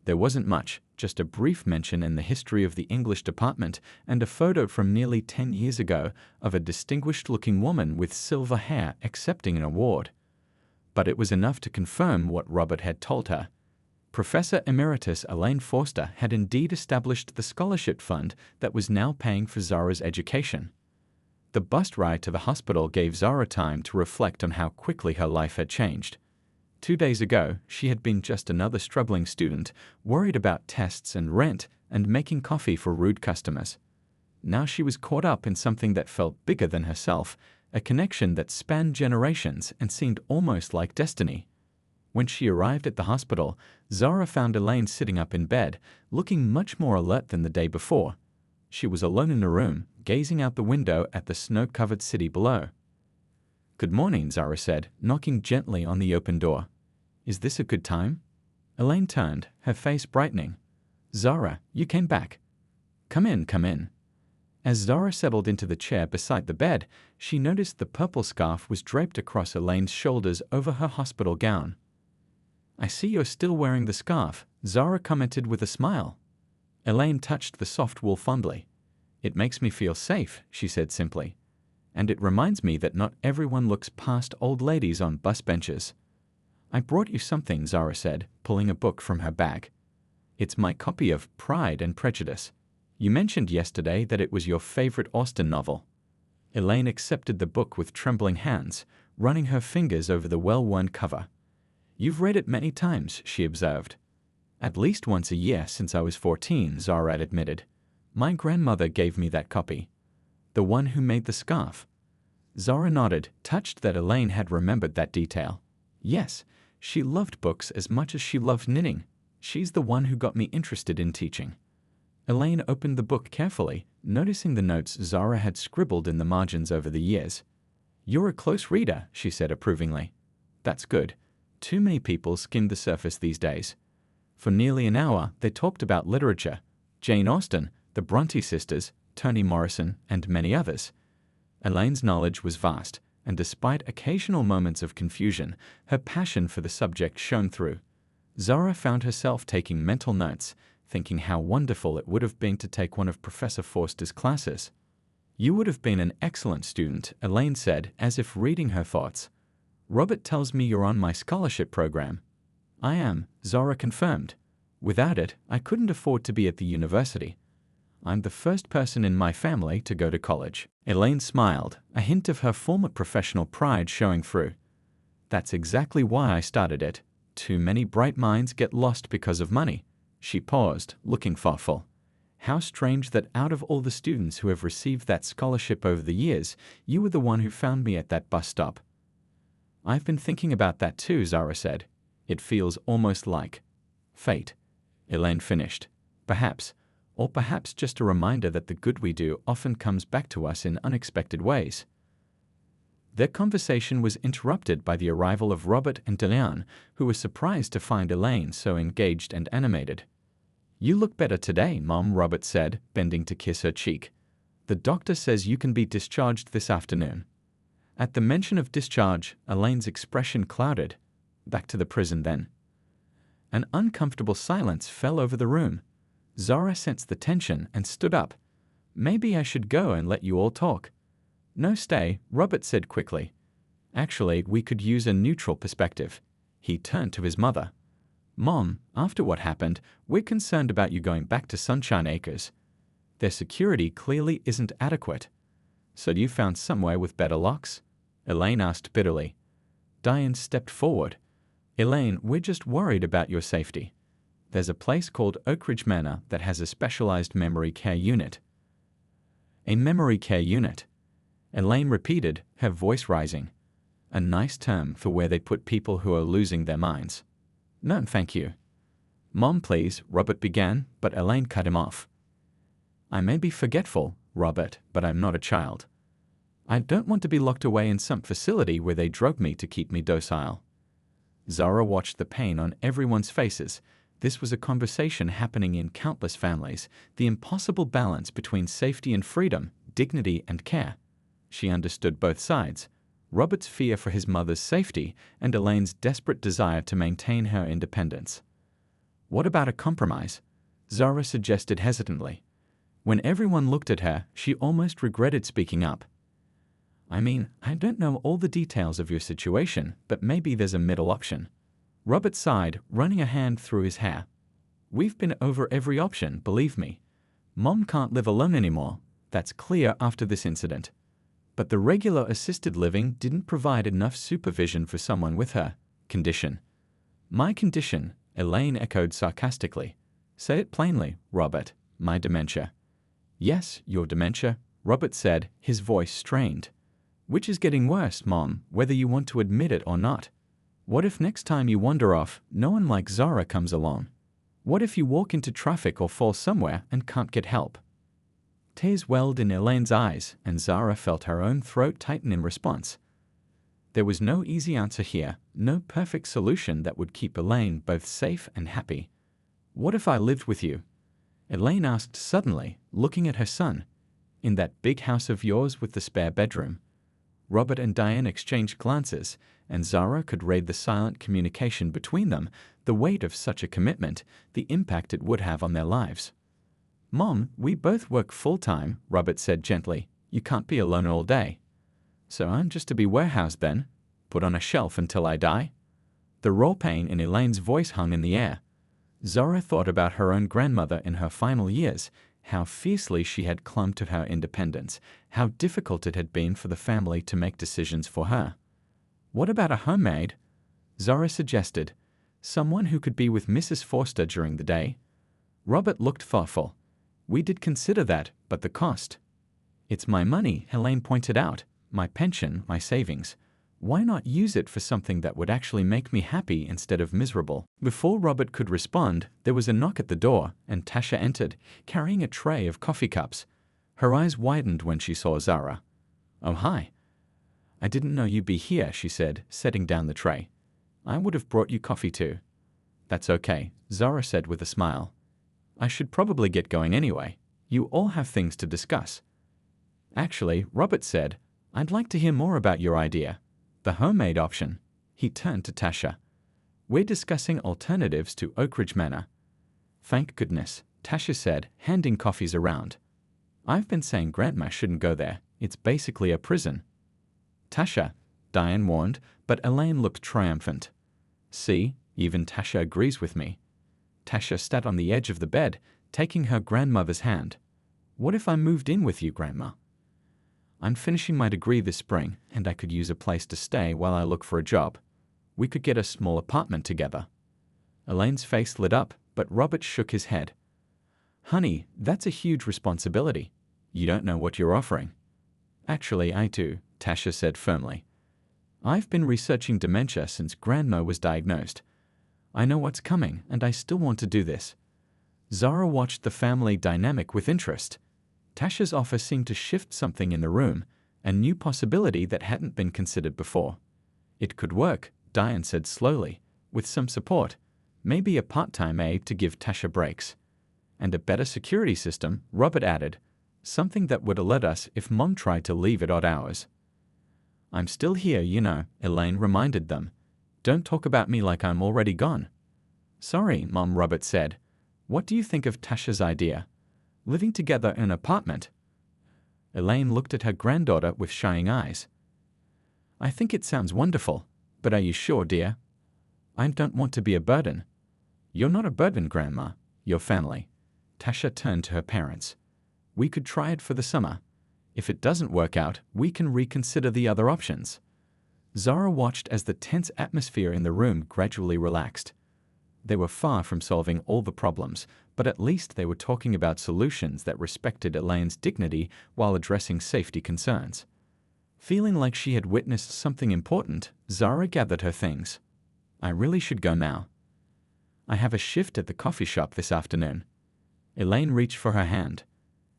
There wasn't much, just a brief mention in the history of the English department and a photo from nearly 10 years ago of a distinguished-looking woman with silver hair accepting an award. But it was enough to confirm what Robert had told her. Professor Emeritus Elaine Forster had indeed established the scholarship fund that was now paying for Zara's education. The bus ride to the hospital gave Zara time to reflect on how quickly her life had changed. 2 days ago, she had been just another struggling student, worried about tests and rent and making coffee for rude customers. Now she was caught up in something that felt bigger than herself, a connection that spanned generations and seemed almost like destiny. When she arrived at the hospital, Zara found Elaine sitting up in bed, looking much more alert than the day before. She was alone in the room, gazing out the window at the snow-covered city below. Good morning, Zara said, knocking gently on the open door. Is this a good time? Elaine turned, her face brightening. Zara, you came back. Come in, come in. As Zara settled into the chair beside the bed, she noticed the purple scarf was draped across Elaine's shoulders over her hospital gown. I see you're still wearing the scarf, Zara commented with a smile. Elaine touched the soft wool fondly. It makes me feel safe, she said simply. And it reminds me that not everyone looks past old ladies on bus benches. I brought you something, Zara said, pulling a book from her bag. It's my copy of Pride and Prejudice. You mentioned yesterday that it was your favorite Austen novel. Elaine accepted the book with trembling hands, running her fingers over the well-worn cover. You've read it many times, she observed. At least once a year since I was 14, Zara admitted. My grandmother gave me that copy. The one who made the scarf. Zara nodded, touched that Elaine had remembered that detail. Yes, she loved books as much as she loved knitting. She's the one who got me interested in teaching. Elaine opened the book carefully, noticing the notes Zara had scribbled in the margins over the years. "You're a close reader," she said approvingly. "That's good. Too many people skim the surface these days." For nearly an hour, they talked about literature: Jane Austen, the Bronte sisters, Toni Morrison, and many others. Elaine's knowledge was vast, and despite occasional moments of confusion, her passion for the subject shone through. Zara found herself taking mental notes, thinking how wonderful it would have been to take one of Professor Forster's classes. "You would have been an excellent student," Elaine said, as if reading her thoughts. "Robert tells me you're on my scholarship program." "I am," Zara confirmed. "Without it, I couldn't afford to be at the university. I'm the first person in my family to go to college." Elaine smiled, a hint of her former professional pride showing through. "That's exactly why I started it. Too many bright minds get lost because of money." She paused, looking thoughtful. "How strange that out of all the students who have received that scholarship over the years, you were the one who found me at that bus stop." "I've been thinking about that too," Zara said. "It feels almost like fate," Elaine finished. "Perhaps, or perhaps just a reminder that the good we do often comes back to us in unexpected ways." Their conversation was interrupted by the arrival of Robert and Deleon, who were surprised to find Elaine so engaged and animated. "You look better today, Mom," Robert said, bending to kiss her cheek. "The doctor says you can be discharged this afternoon." At the mention of discharge, Elaine's expression clouded. "Back to the prison, then?" An uncomfortable silence fell over the room. Zara sensed the tension and stood up. "Maybe I should go and let you all talk." "No, stay," Robert said quickly. "Actually, we could use a neutral perspective." He turned to his mother. "Mom, after what happened, we're concerned about you going back to Sunshine Acres. Their security clearly isn't adequate." "So you found somewhere with better locks?" Elaine asked bitterly. Diane stepped forward. "Elaine, we're just worried about your safety. There's a place called Oak Ridge Manor that has a specialized memory care unit." "A memory care unit?" Elaine repeated, her voice rising. "A nice term for where they put people who are losing their minds." "No, thank you." "Mom, please," Robert began, but Elaine cut him off. "I may be forgetful, Robert, but I'm not a child. I don't want to be locked away in some facility where they drug me to keep me docile." Zara watched the pain on everyone's faces. This was a conversation happening in countless families, the impossible balance between safety and freedom, dignity and care. She understood both sides: Robert's fear for his mother's safety and Elaine's desperate desire to maintain her independence. "What about a compromise?" Zara suggested hesitantly. When everyone looked at her, she almost regretted speaking up. "I mean, I don't know all the details of your situation, but maybe there's a middle option." Robert sighed, running a hand through his hair. "We've been over every option, believe me. Mom can't live alone anymore. That's clear after this incident. But the regular assisted living didn't provide enough supervision for someone with her condition." "My condition," Elaine echoed sarcastically. "Say it plainly, Robert. My dementia." "Yes, your dementia," Robert said, his voice strained. "Which is getting worse, Mom, whether you want to admit it or not. What if next time you wander off, no one like Zara comes along? What if you walk into traffic or fall somewhere and can't get help?" Tears welled in Elaine's eyes, and Zara felt her own throat tighten in response. There was no easy answer here, no perfect solution that would keep Elaine both safe and happy. "What if I lived with you?" Elaine asked suddenly, looking at her son. "In that big house of yours with the spare bedroom?" Robert and Diane exchanged glances, and Zara could read the silent communication between them, the weight of such a commitment, the impact it would have on their lives. "Mom, we both work full-time," Robert said gently. "You can't be alone all day." "So I'm just to be warehoused then? Put on a shelf until I die?" The raw pain in Elaine's voice hung in the air. Zara thought about her own grandmother in her final years, how fiercely she had clung to her independence, how difficult it had been for the family to make decisions for her. "What about a homemaid?" Zara suggested. "Someone who could be with Mrs. Forster during the day." Robert looked thoughtful. "We did consider that, but the cost." "It's my money," Elaine pointed out. "My pension, my savings. Why not use it for something that would actually make me happy instead of miserable? Before Robert could respond, there was a knock at the door, and Tasha entered, carrying a tray of coffee cups. Her eyes widened when she saw Zara. "Oh, hi. I didn't know you'd be here," she said, setting down the tray. "I would have brought you coffee too." "That's okay," Zara said with a smile. "I should probably get going anyway. You all have things to discuss." "Actually," Robert said, "I'd like to hear more about your idea. The homemade option." He turned to Tasha. "We're discussing alternatives to Oak Ridge Manor." "Thank goodness," Tasha said, handing coffees around. "I've been saying Grandma shouldn't go there. It's basically a prison." "Tasha," Diane warned, but Elaine looked triumphant. "See, even Tasha agrees with me." Tasha sat on the edge of the bed, taking her grandmother's hand. "What if I moved in with you, Grandma? I'm finishing my degree this spring, and I could use a place to stay while I look for a job. We could get a small apartment together." Elaine's face lit up, but Robert shook his head. "Honey, that's a huge responsibility. You don't know what you're offering." "Actually, I do," Tasha said firmly. "I've been researching dementia since Grandma was diagnosed. I know what's coming, and I still want to do this." Zara watched the family dynamic with interest. Tasha's offer seemed to shift something in the room, a new possibility that hadn't been considered before. "It could work," Diane said slowly, "with some support. Maybe a part-time aide to give Tasha breaks. And a better security system," Robert added. "Something that would alert us if Mom tried to leave at odd hours." "I'm still here, you know," Elaine reminded them. "Don't talk about me like I'm already gone." "Sorry, Mom," Robert said. "What do you think of Tasha's idea? Living together in an apartment?" Elaine looked at her granddaughter with shining eyes. "I think it sounds wonderful, but are you sure, dear? I don't want to be a burden." "You're not a burden, Grandma. You're family." Tasha turned to her parents. "We could try it for the summer. If it doesn't work out, we can reconsider the other options." Zara watched as the tense atmosphere in the room gradually relaxed. They were far from solving all the problems, but at least they were talking about solutions that respected Elaine's dignity while addressing safety concerns. Feeling like she had witnessed something important, Zara gathered her things. "I really should go now. I have a shift at the coffee shop this afternoon." Elaine reached for her hand.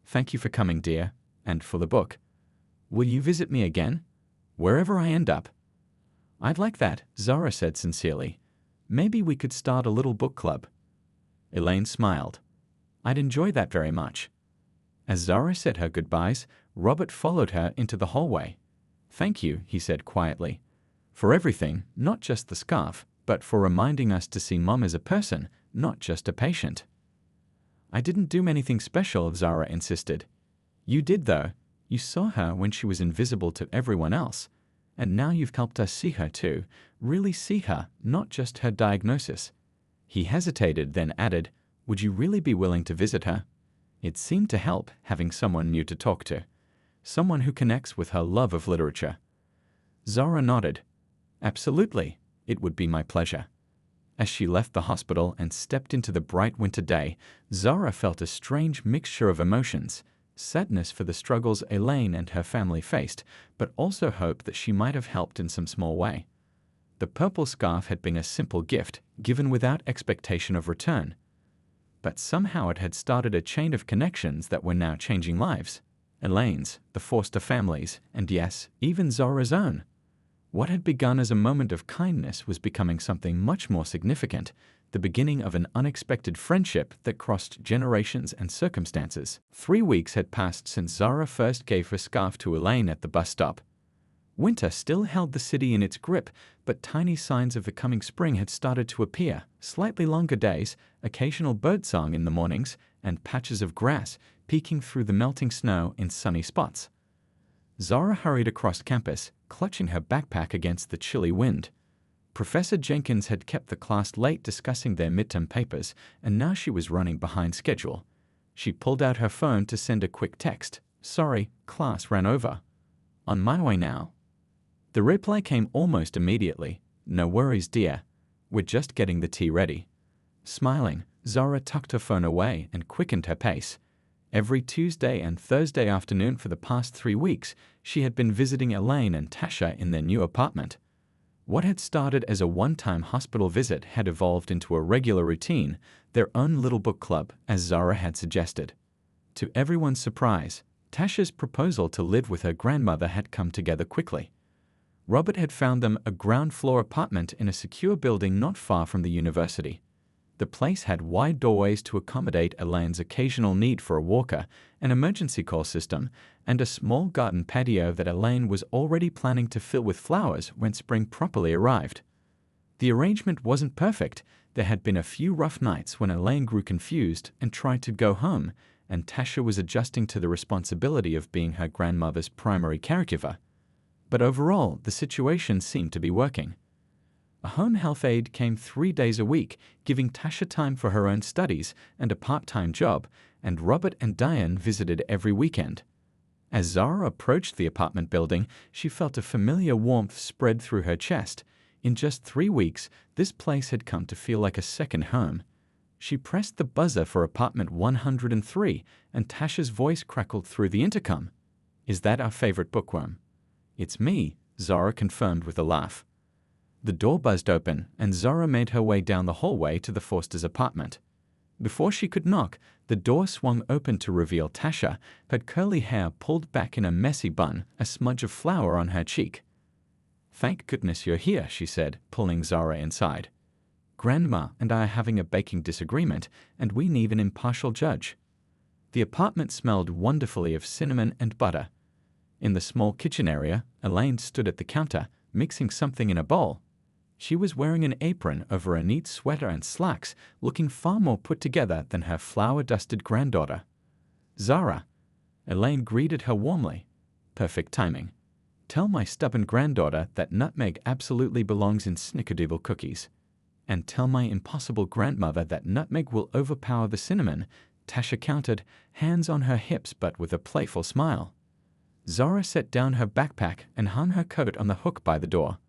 "Thank you for coming, dear, and for the book. Will you visit me again? Wherever I end up?" "I'd like that," Zara said sincerely. "Maybe we could start a little book club." Elaine smiled. "I'd enjoy that very much." As Zara said her goodbyes, Robert followed her into the hallway. "Thank you," he said quietly, "for everything, not just the scarf, but for reminding us to see Mom as a person, not just a patient." "I didn't do anything special," Zara insisted. "You did, though. You saw her when she was invisible to everyone else. And now you've helped us see her too, really see her, not just her diagnosis." He hesitated, then added, "Would you really be willing to visit her?" It seemed to help, having someone new to talk to. Someone who connects with her love of literature. Zara nodded. "Absolutely. It would be my pleasure." As she left the hospital and stepped into the bright winter day, Zara felt a strange mixture of emotions. Sadness for the struggles Elaine and her family faced, but also hope that she might have helped in some small way. The purple scarf had been a simple gift, given without expectation of return. But somehow it had started a chain of connections that were now changing lives. Elaine's, the Forster family's, and yes, even Zara's own. What had begun as a moment of kindness was becoming something much more significant, the beginning of an unexpected friendship that crossed generations and circumstances. 3 weeks had passed since Zara first gave her scarf to Elaine at the bus stop. Winter still held the city in its grip, but tiny signs of the coming spring had started to appear, slightly longer days, occasional birdsong in the mornings, and patches of grass peeking through the melting snow in sunny spots. Zara hurried across campus, clutching her backpack against the chilly wind. Professor Jenkins had kept the class late discussing their midterm papers, and now she was running behind schedule. She pulled out her phone to send a quick text. "Sorry, class ran over. On my way now." The reply came almost immediately. "No worries, dear. We're just getting the tea ready." Smiling, Zara tucked her phone away and quickened her pace. Every Tuesday and Thursday afternoon for the past 3 weeks, she had been visiting Elaine and Tasha in their new apartment. What had started as a one-time hospital visit had evolved into a regular routine, their own little book club, as Zara had suggested. To everyone's surprise, Tasha's proposal to live with her grandmother had come together quickly. Robert had found them a ground-floor apartment in a secure building not far from the university. The place had wide doorways to accommodate Elaine's occasional need for a walker, an emergency call system, and a small garden patio that Elaine was already planning to fill with flowers when spring properly arrived. The arrangement wasn't perfect. There had been a few rough nights when Elaine grew confused and tried to go home, and Tasha was adjusting to the responsibility of being her grandmother's primary caregiver. But overall, the situation seemed to be working. A home health aide came 3 days a week, giving Tasha time for her own studies and a part-time job, and Robert and Diane visited every weekend. As Zara approached the apartment building, she felt a familiar warmth spread through her chest. In just 3 weeks, this place had come to feel like a second home. She pressed the buzzer for apartment 103, and Tasha's voice crackled through the intercom. "Is that our favorite bookworm?" "It's me," Zara confirmed with a laugh. The door buzzed open, and Zara made her way down the hallway to the Forsters' apartment. Before she could knock, the door swung open to reveal Tasha, her curly hair pulled back in a messy bun, a smudge of flour on her cheek. "Thank goodness you're here," she said, pulling Zara inside. "Grandma and I are having a baking disagreement, and we need an impartial judge." The apartment smelled wonderfully of cinnamon and butter. In the small kitchen area, Elaine stood at the counter, mixing something in a bowl. She was wearing an apron over a neat sweater and slacks, looking far more put together than her flour-dusted granddaughter. "Zara!" Elaine greeted her warmly. "Perfect timing. Tell my stubborn granddaughter that nutmeg absolutely belongs in snickerdoodle cookies. And tell my impossible grandmother that nutmeg will overpower the cinnamon," Tasha countered, hands on her hips but with a playful smile. Zara set down her backpack and hung her coat on the hook by the door.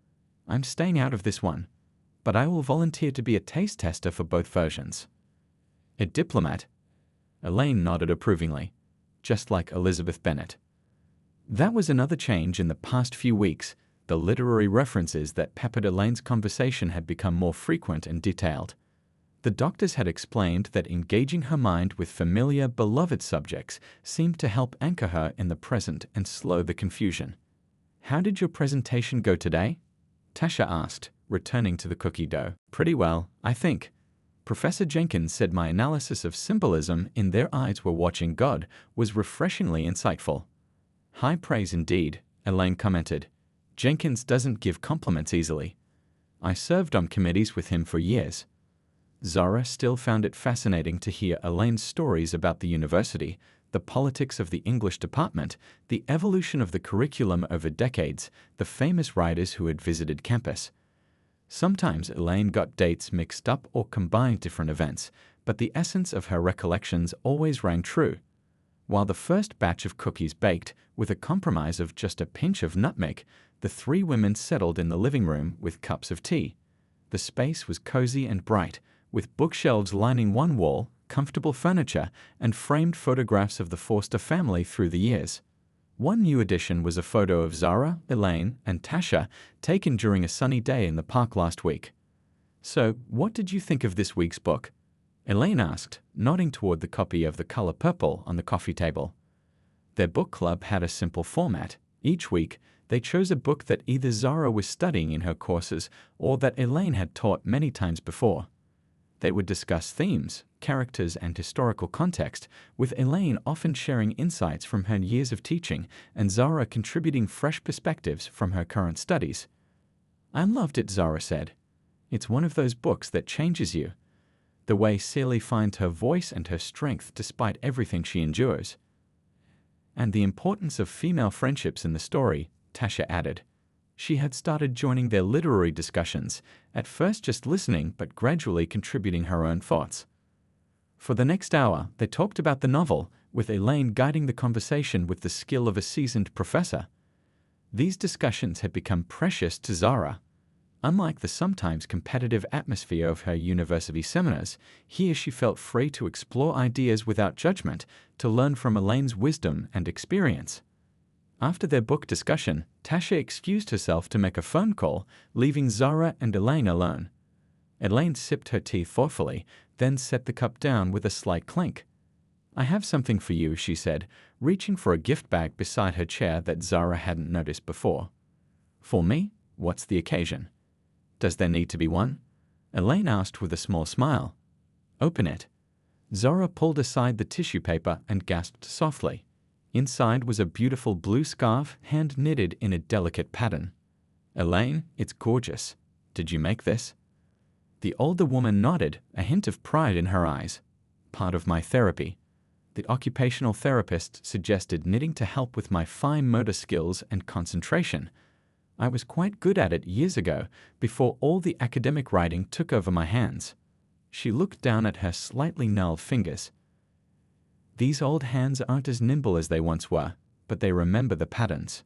"I'm staying out of this one, but I will volunteer to be a taste tester for both versions." "A diplomat?" Elaine nodded approvingly, just like Elizabeth Bennet. That was another change in the past few weeks. The literary references that peppered Elaine's conversation had become more frequent and detailed. The doctors had explained that engaging her mind with familiar, beloved subjects seemed to help anchor her in the present and slow the confusion. "How did your presentation go today?" Tasha asked, returning to the cookie dough. "Pretty well, I think. Professor Jenkins said my analysis of symbolism in Their Eyes Were Watching God was refreshingly insightful." "High praise indeed," Elaine commented. "Jenkins doesn't give compliments easily. I served on committees with him for years." Zara still found it fascinating to hear Elaine's stories about the university, the politics of the English department, the evolution of the curriculum over decades, the famous writers who had visited campus. Sometimes Elaine got dates mixed up or combined different events, but the essence of her recollections always rang true. While the first batch of cookies baked, with a compromise of just a pinch of nutmeg, the three women settled in the living room with cups of tea. The space was cozy and bright, with bookshelves lining one wall, comfortable furniture, and framed photographs of the Forster family through the years. One new addition was a photo of Zara, Elaine, and Tasha taken during a sunny day in the park last week. "So, what did you think of this week's book?" Elaine asked, nodding toward the copy of The Color Purple on the coffee table. Their book club had a simple format. Each week, they chose a book that either Zara was studying in her courses or that Elaine had taught many times before. They would discuss themes, characters, and historical context, with Elaine often sharing insights from her years of teaching and Zara contributing fresh perspectives from her current studies. "I loved it," Zara said. "It's one of those books that changes you. The way Celie finds her voice and her strength despite everything she endures." "And the importance of female friendships in the story," Tasha added. She had started joining their literary discussions, at first just listening but gradually contributing her own thoughts. For the next hour, they talked about the novel, with Elaine guiding the conversation with the skill of a seasoned professor. These discussions had become precious to Zara. Unlike the sometimes competitive atmosphere of her university seminars, here she felt free to explore ideas without judgment, to learn from Elaine's wisdom and experience. After their book discussion, Tasha excused herself to make a phone call, leaving Zara and Elaine alone. Elaine sipped her tea thoughtfully, then set the cup down with a slight clink. "I have something for you," she said, reaching for a gift bag beside her chair that Zara hadn't noticed before. "For me? What's the occasion?" "Does there need to be one?" Elaine asked with a small smile. "Open it." Zara pulled aside the tissue paper and gasped softly. Inside was a beautiful blue scarf hand-knitted in a delicate pattern. "Elaine, it's gorgeous. Did you make this?" The older woman nodded, a hint of pride in her eyes. "Part of my therapy. The occupational therapist suggested knitting to help with my fine motor skills and concentration. I was quite good at it years ago, before all the academic writing took over my hands." She looked down at her slightly gnarled fingers. "These old hands aren't as nimble as they once were, but they remember the patterns."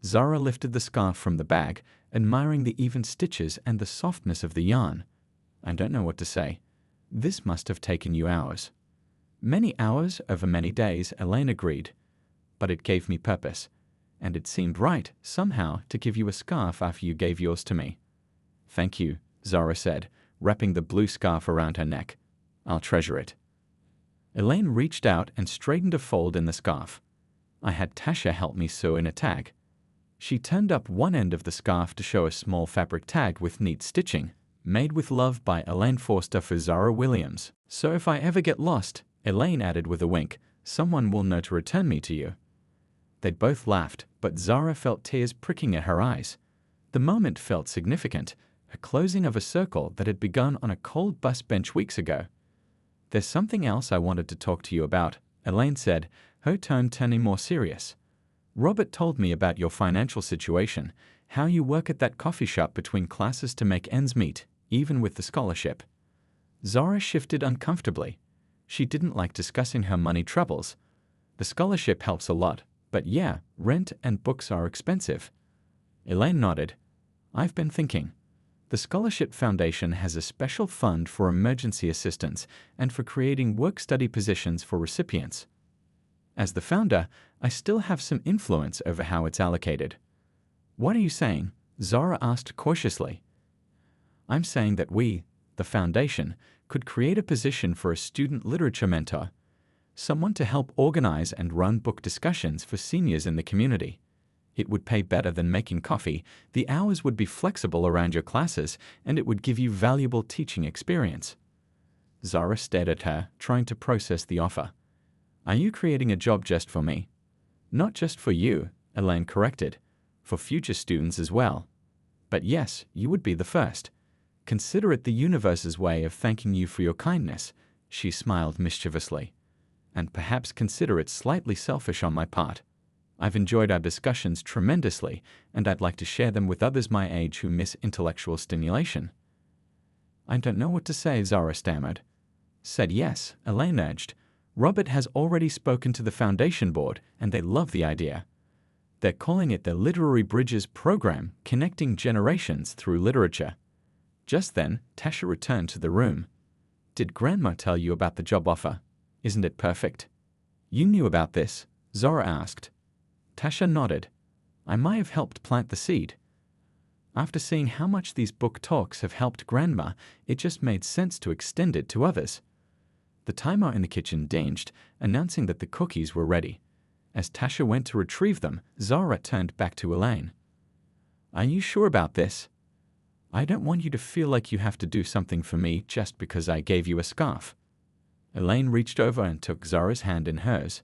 Zara lifted the scarf from the bag, admiring the even stitches and the softness of the yarn. "I don't know what to say. This must have taken you hours." "Many hours over many days," Elaine agreed. "But it gave me purpose. And it seemed right, somehow, to give you a scarf after you gave yours to me." "Thank you," Zara said, wrapping the blue scarf around her neck. "I'll treasure it." Elaine reached out and straightened a fold in the scarf. "I had Tasha help me sew in a tag." She turned up one end of the scarf to show a small fabric tag with neat stitching, "Made with love by Elaine Forster for Zara Williams. So if I ever get lost," Elaine added with a wink, "someone will know to return me to you." They both laughed, but Zara felt tears pricking at her eyes. The moment felt significant, a closing of a circle that had begun on a cold bus bench weeks ago. "There's something else I wanted to talk to you about," Elaine said, her tone turning more serious. "Robert told me about your financial situation, how you work at that coffee shop between classes to make ends meet, even with the scholarship." Zara shifted uncomfortably. She didn't like discussing her money troubles. "The scholarship helps a lot, but yeah, rent and books are expensive." Elaine nodded. "I've been thinking. The Scholarship Foundation has a special fund for emergency assistance and for creating work-study positions for recipients. As the founder, I still have some influence over how it's allocated." "What are you saying?" Zara asked cautiously. "I'm saying that we, the foundation, could create a position for a student literature mentor, someone to help organize and run book discussions for seniors in the community. It would pay better than making coffee, the hours would be flexible around your classes, and it would give you valuable teaching experience." Zara stared at her, trying to process the offer. "Are you creating a job just for me?" "Not just for you," Elaine corrected. "For future students as well. But yes, you would be the first. Consider it the universe's way of thanking you for your kindness," she smiled mischievously. "And perhaps consider it slightly selfish on my part. I've enjoyed our discussions tremendously, and I'd like to share them with others my age who miss intellectual stimulation." "I don't know what to say," Zara stammered. "Said yes," Elaine urged. "Robert has already spoken to the foundation board, and they love the idea. They're calling it the Literary Bridges Program, connecting generations through literature." Just then, Tasha returned to the room. "Did Grandma tell you about the job offer? Isn't it perfect?" "You knew about this?" Zara asked. Tasha nodded. "I might have helped plant the seed. After seeing how much these book talks have helped Grandma, it just made sense to extend it to others." The timer in the kitchen dinged, announcing that the cookies were ready. As Tasha went to retrieve them, Zara turned back to Elaine. "Are you sure about this? I don't want you to feel like you have to do something for me just because I gave you a scarf." Elaine reached over and took Zara's hand in hers.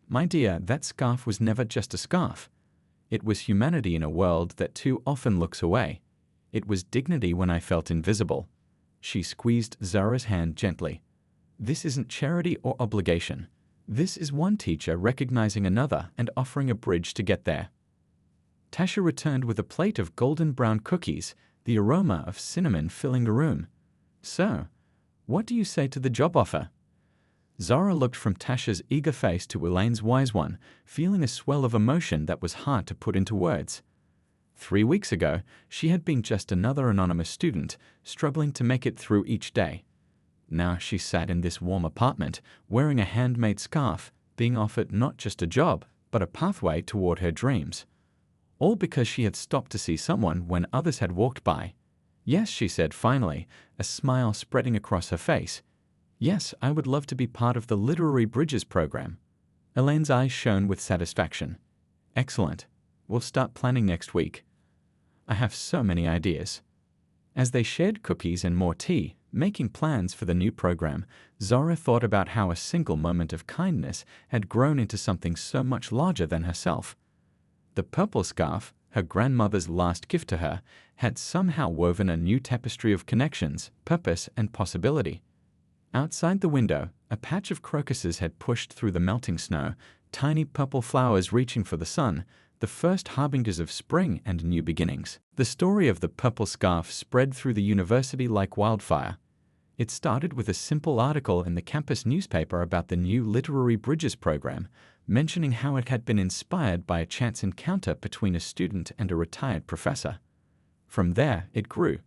"My dear, that scarf was never just a scarf. It was humanity in a world that too often looks away. It was dignity when I felt invisible." She squeezed Zara's hand gently. "This isn't charity or obligation. This is one teacher recognizing another and offering a bridge to get there." Tasha returned with a plate of golden brown cookies, the aroma of cinnamon filling the room. "So, what do you say to the job offer?" Zara looked from Tasha's eager face to Elaine's wise one, feeling a swell of emotion that was hard to put into words. 3 weeks ago, she had been just another anonymous student, struggling to make it through each day. Now she sat in this warm apartment, wearing a handmade scarf, being offered not just a job, but a pathway toward her dreams. All because she had stopped to see someone when others had walked by. "Yes," she said finally, a smile spreading across her face. "Yes, I would love to be part of the Literary Bridges program." Elaine's eyes shone with satisfaction. "Excellent. We'll start planning next week. I have so many ideas." As they shared cookies and more tea, making plans for the new program, Zara thought about how a single moment of kindness had grown into something so much larger than herself. The purple scarf, her grandmother's last gift to her, had somehow woven a new tapestry of connections, purpose, and possibility. Outside the window, a patch of crocuses had pushed through the melting snow, tiny purple flowers reaching for the sun, the first harbingers of spring and new beginnings. The story of the purple scarf spread through the university like wildfire. It started with a simple article in the campus newspaper about the new Literary Bridges program, mentioning how it had been inspired by a chance encounter between a student and a retired professor. From there, it grew.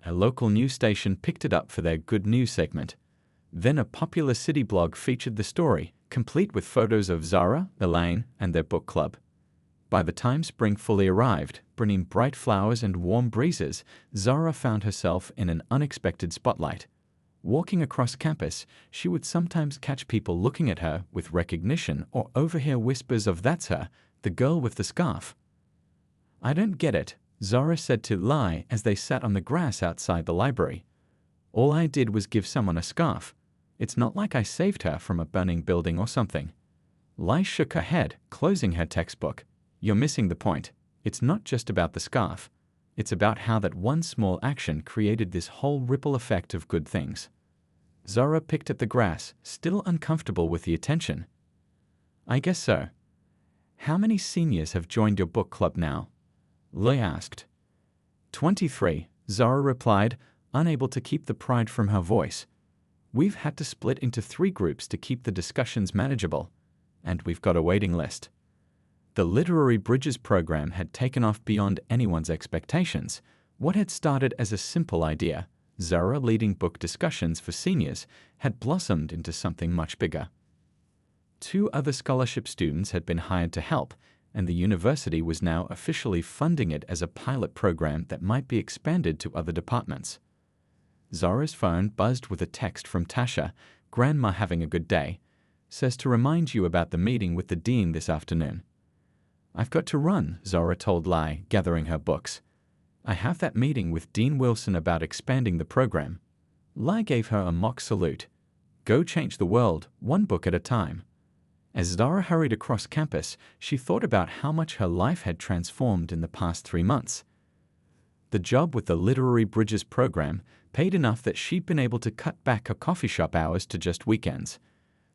A local news station picked it up for their Good News segment. Then a popular city blog featured the story, complete with photos of Zara, Elaine, and their book club. By the time spring fully arrived, bringing bright flowers and warm breezes, Zara found herself in an unexpected spotlight. Walking across campus, she would sometimes catch people looking at her with recognition or overhear whispers of "That's her, the girl with the scarf." "I don't get it," Zara said to Lai as they sat on the grass outside the library. "All I did was give someone a scarf. It's not like I saved her from a burning building or something." Lai shook her head, closing her textbook. "You're missing the point. It's not just about the scarf. It's about how that one small action created this whole ripple effect of good things." Zara picked at the grass, still uncomfortable with the attention. "I guess so. How many seniors have joined your book club now?" Lai asked. 23, Zara replied, unable to keep the pride from her voice. "We've had to split into 3 groups to keep the discussions manageable, and we've got a waiting list." The Literary Bridges program had taken off beyond anyone's expectations. What had started as a simple idea, Zara leading book discussions for seniors, had blossomed into something much bigger. 2 other scholarship students had been hired to help, and the university was now officially funding it as a pilot program that might be expanded to other departments. Zara's phone buzzed with a text from Tasha, "Grandma having a good day. Says to remind you about the meeting with the dean this afternoon." "I've got to run," Zara told Lai, gathering her books. "I have that meeting with Dean Wilson about expanding the program." Lai gave her a mock salute. "Go change the world, one book at a time." As Zara hurried across campus, she thought about how much her life had transformed in the past 3 months. The job with the Literary Bridges program paid enough that she'd been able to cut back her coffee shop hours to just weekends.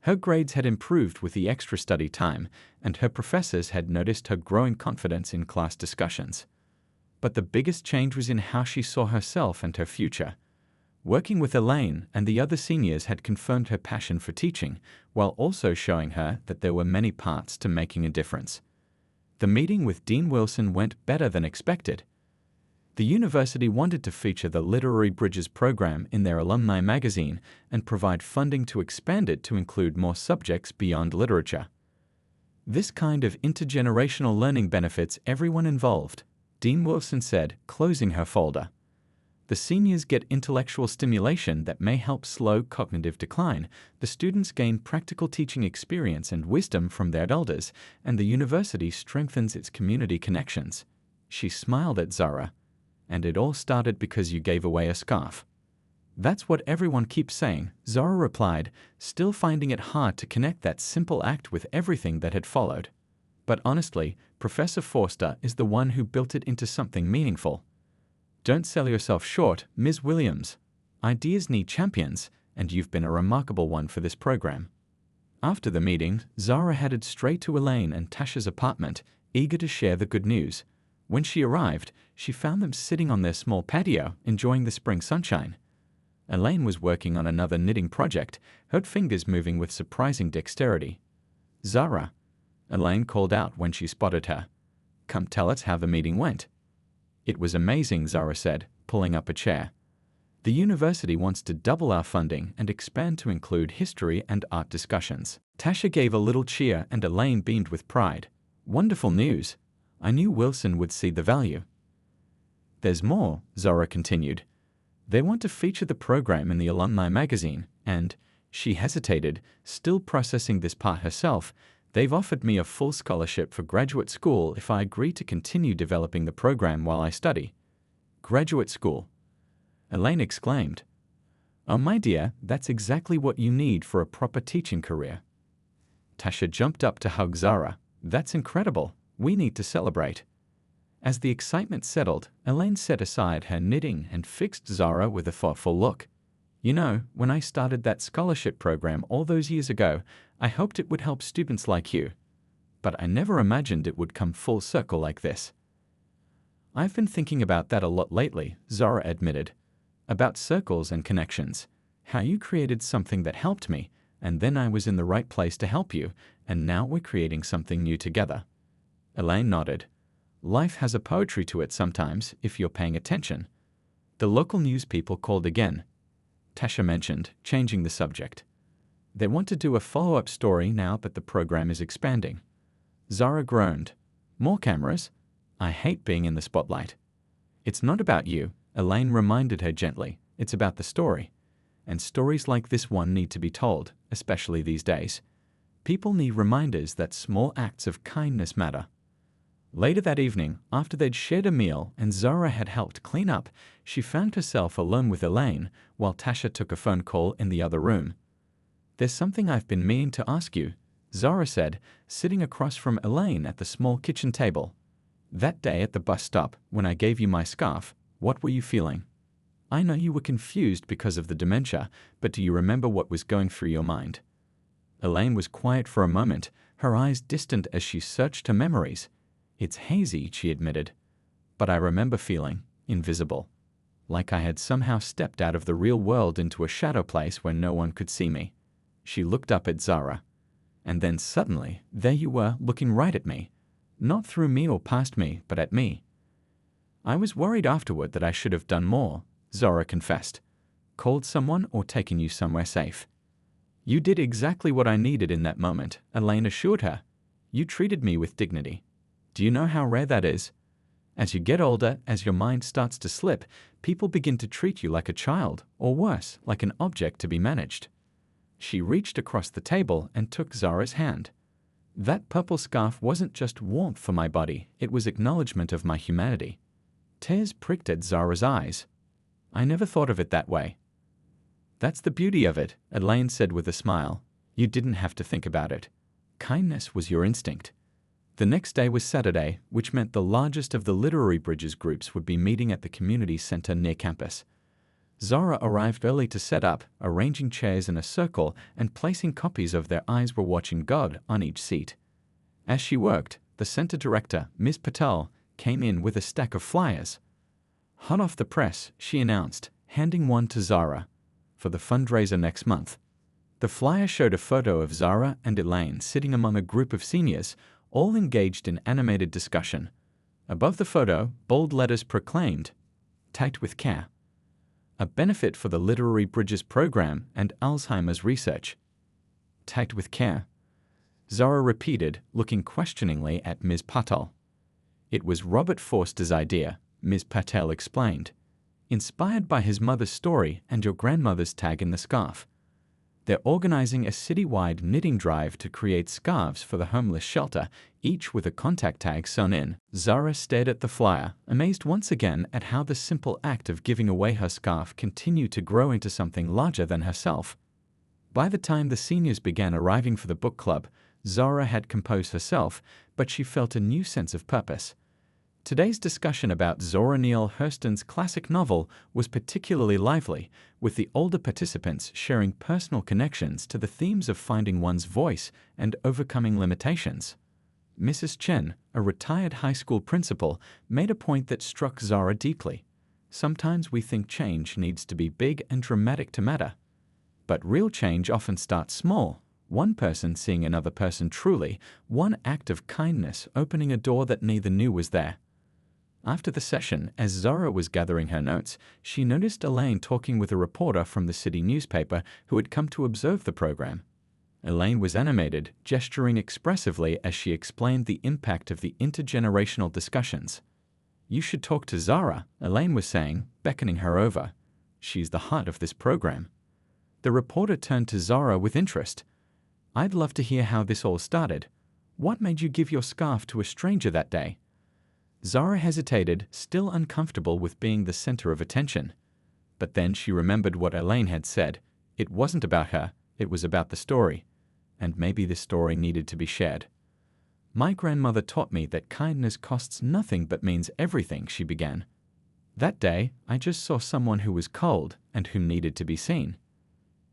Her grades had improved with the extra study time, and her professors had noticed her growing confidence in class discussions. But the biggest change was in how she saw herself and her future. Working with Elaine and the other seniors had confirmed her passion for teaching, while also showing her that there were many parts to making a difference. The meeting with Dean Wilson went better than expected. The university wanted to feature the Literary Bridges program in their alumni magazine and provide funding to expand it to include more subjects beyond literature. "This kind of intergenerational learning benefits everyone involved," Dean Wilson said, closing her folder. "The seniors get intellectual stimulation that may help slow cognitive decline, the students gain practical teaching experience and wisdom from their elders, and the university strengthens its community connections." She smiled at Zara. "And it all started because you gave away a scarf." "That's what everyone keeps saying," Zara replied, still finding it hard to connect that simple act with everything that had followed. "But honestly, Professor Forster is the one who built it into something meaningful." "Don't sell yourself short, Ms. Williams. Ideas need champions, and you've been a remarkable one for this program." After the meeting, Zara headed straight to Elaine and Tasha's apartment, eager to share the good news. When she arrived, she found them sitting on their small patio, enjoying the spring sunshine. Elaine was working on another knitting project, her fingers moving with surprising dexterity. "Zara," Elaine called out when she spotted her. come tell us how the meeting went." "It was amazing," Zara said, pulling up a chair. "The university wants to double our funding and expand to include history and art discussions." Tasha gave a little cheer and Elaine beamed with pride. "Wonderful news. I knew Wilson would see the value." "There's more," Zara continued. "They want to feature the program in the alumni magazine, and," she hesitated, still processing this part herself, "they've offered me a full scholarship for graduate school if I agree to continue developing the program while I study." "Graduate school?" Elaine exclaimed. "Oh, my dear, that's exactly what you need for a proper teaching career." Tasha jumped up to hug Zara. "That's incredible. We need to celebrate." As the excitement settled, Elaine set aside her knitting and fixed Zara with a thoughtful look. "You know, when I started that scholarship program all those years ago, I hoped it would help students like you. But I never imagined it would come full circle like this." "I've been thinking about that a lot lately," Zara admitted. "About circles and connections. How you created something that helped me, and then I was in the right place to help you, and now we're creating something new together." Elaine nodded. "Life has a poetry to it sometimes, if you're paying attention." The local news people called again. Tasha mentioned, changing the subject. "They want to do a follow-up story now that the program is expanding." Zara groaned. "More cameras? I hate being in the spotlight." "It's not about you," Elaine reminded her gently. "It's about the story. And stories like this one need to be told, especially these days. People need reminders that small acts of kindness matter." Later that evening, after they'd shared a meal and Zara had helped clean up, she found herself alone with Elaine while Tasha took a phone call in the other room. "There's something I've been meaning to ask you," Zara said, sitting across from Elaine at the small kitchen table. "That day at the bus stop, when I gave you my scarf, what were you feeling? I know you were confused because of the dementia, but do you remember what was going through your mind?" Elaine was quiet for a moment, her eyes distant as she searched her memories. "It's hazy," she admitted. "But I remember feeling invisible. Like I had somehow stepped out of the real world into a shadow place where no one could see me." She looked up at Zara. "And then suddenly, there you were, looking right at me. Not through me or past me, but at me." "I was worried afterward that I should have done more," Zara confessed. "Called someone or taken you somewhere safe." "You did exactly what I needed in that moment," Elaine assured her. "You treated me with dignity. Do you know how rare that is? As you get older, as your mind starts to slip, people begin to treat you like a child, or worse, like an object to be managed." She reached across the table and took Zara's hand. "That purple scarf wasn't just warmth for my body, it was acknowledgement of my humanity." Tears pricked at Zara's eyes. "I never thought of it that way." "That's the beauty of it," Elaine said with a smile. "You didn't have to think about it. Kindness was your instinct." The next day was Saturday, which meant the largest of the Literary Bridges groups would be meeting at the community center near campus. Zara arrived early to set up, arranging chairs in a circle and placing copies of Their Eyes Were Watching God on each seat. As she worked, the center director, Ms. Patel, came in with a stack of flyers. "Hot off the press," she announced, handing one to Zara. "For the fundraiser next month." The flyer showed a photo of Zara and Elaine sitting among a group of seniors, all engaged in animated discussion. Above the photo, bold letters proclaimed, "Tagged with Care. A benefit for the Literary Bridges program and Alzheimer's research." "Tagged with Care," Zara repeated, looking questioningly at Ms. Patel. "It was Robert Forster's idea," Ms. Patel explained. "Inspired by his mother's story and your grandmother's tag in the scarf. They're organizing a citywide knitting drive to create scarves for the homeless shelter, each with a contact tag sewn in." Zara stared at the flyer, amazed once again at how the simple act of giving away her scarf continued to grow into something larger than herself. By the time the seniors began arriving for the book club, Zara had composed herself, but she felt a new sense of purpose. Today's discussion about Zora Neale Hurston's classic novel was particularly lively, with the older participants sharing personal connections to the themes of finding one's voice and overcoming limitations. Mrs. Chen, a retired high school principal, made a point that struck Zara deeply. "Sometimes we think change needs to be big and dramatic to matter. But real change often starts small, One person seeing another person truly, one act of kindness opening a door that neither knew was there. After the session, as Zara was gathering her notes, she noticed Elaine talking with a reporter from the city newspaper who had come to observe the program. Elaine was animated, gesturing expressively as she explained the impact of the intergenerational discussions. "You should talk to Zara," Elaine was saying, beckoning her over. "She's the heart of this program." The reporter turned to Zara with interest. "I'd love to hear how this all started. What made you give your scarf to a stranger that day?" Zara hesitated, still uncomfortable with being the center of attention. But then she remembered what Elaine had said. It wasn't about her, it was about the story. And maybe this story needed to be shared. "My grandmother taught me that kindness costs nothing but means everything," she began. "That day, I just saw someone who was cold and who needed to be seen."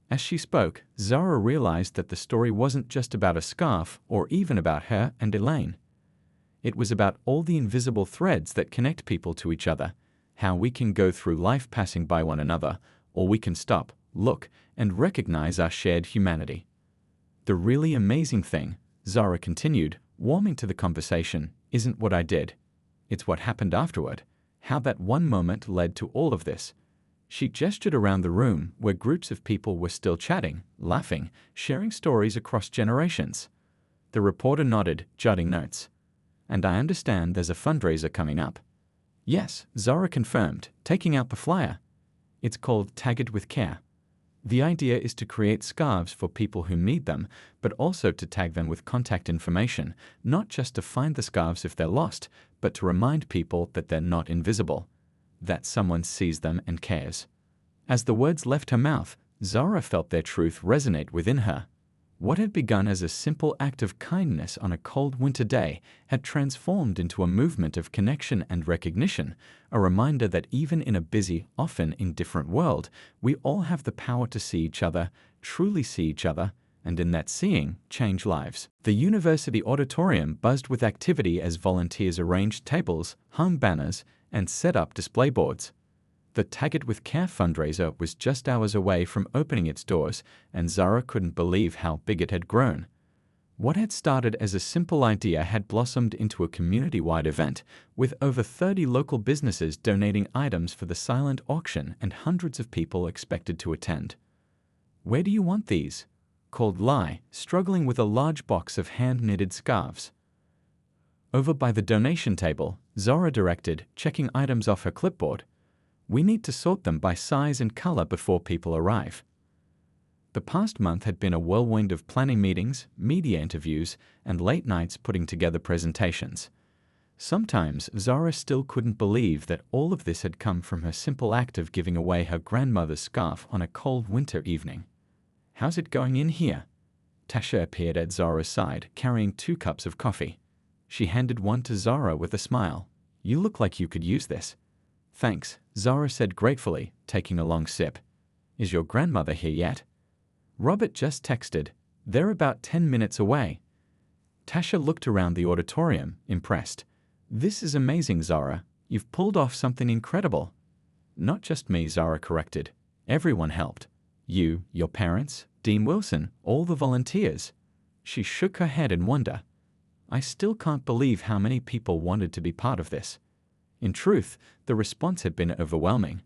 As she spoke, Zara realized that the story wasn't just about a scarf or even about her and Elaine. It was about all the invisible threads that connect people to each other, how we can go through life passing by one another, or we can stop, look, and recognize our shared humanity. "The really amazing thing," Zara continued, warming to the conversation, "isn't what I did. It's what happened afterward, how that one moment led to all of this." She gestured around the room where groups of people were still chatting, laughing, sharing stories across generations. The reporter nodded, jotting notes. "And I understand there's a fundraiser coming up." "Yes," Zara confirmed, taking out the flyer. "It's called Tag It With Care. The idea is to create scarves for people who need them, but also to tag them with contact information, not just to find the scarves if they're lost, but to remind people that they're not invisible, that someone sees them and cares." As the words left her mouth, Zara felt their truth resonate within her. What had begun as a simple act of kindness on a cold winter day had transformed into a movement of connection and recognition, a reminder that even in a busy, often indifferent world, we all have the power to see each other, truly see each other, and in that seeing, change lives. The university auditorium buzzed with activity as volunteers arranged tables, hung banners, and set up display boards. The Tag It With Care fundraiser was just hours away from opening its doors, and Zara couldn't believe how big it had grown. What had started as a simple idea had blossomed into a community-wide event, with over 30 local businesses donating items for the silent auction and hundreds of people expected to attend. "Where do you want these?" called Lai, struggling with a large box of hand-knitted scarves. "Over by the donation table," Zara directed, checking items off her clipboard. "We need to sort them by size and color before people arrive." The past month had been a whirlwind of planning meetings, media interviews, and late nights putting together presentations. Sometimes Zara still couldn't believe that all of this had come from her simple act of giving away her grandmother's scarf on a cold winter evening. "How's it going in here?" Tasha appeared at Zara's side, carrying 2 cups of coffee. She handed one to Zara with a smile. "You look like you could use this." "Thanks," Zara said gratefully, taking a long sip. "Is your grandmother here yet?" "Robert just texted. They're about 10 minutes away." Tasha looked around the auditorium, impressed. "This is amazing, Zara. You've pulled off something incredible." "Not just me," Zara corrected. "Everyone helped. You, your parents, Dean Wilson, all the volunteers." She shook her head in wonder. "I still can't believe how many people wanted to be part of this." In truth, the response had been overwhelming.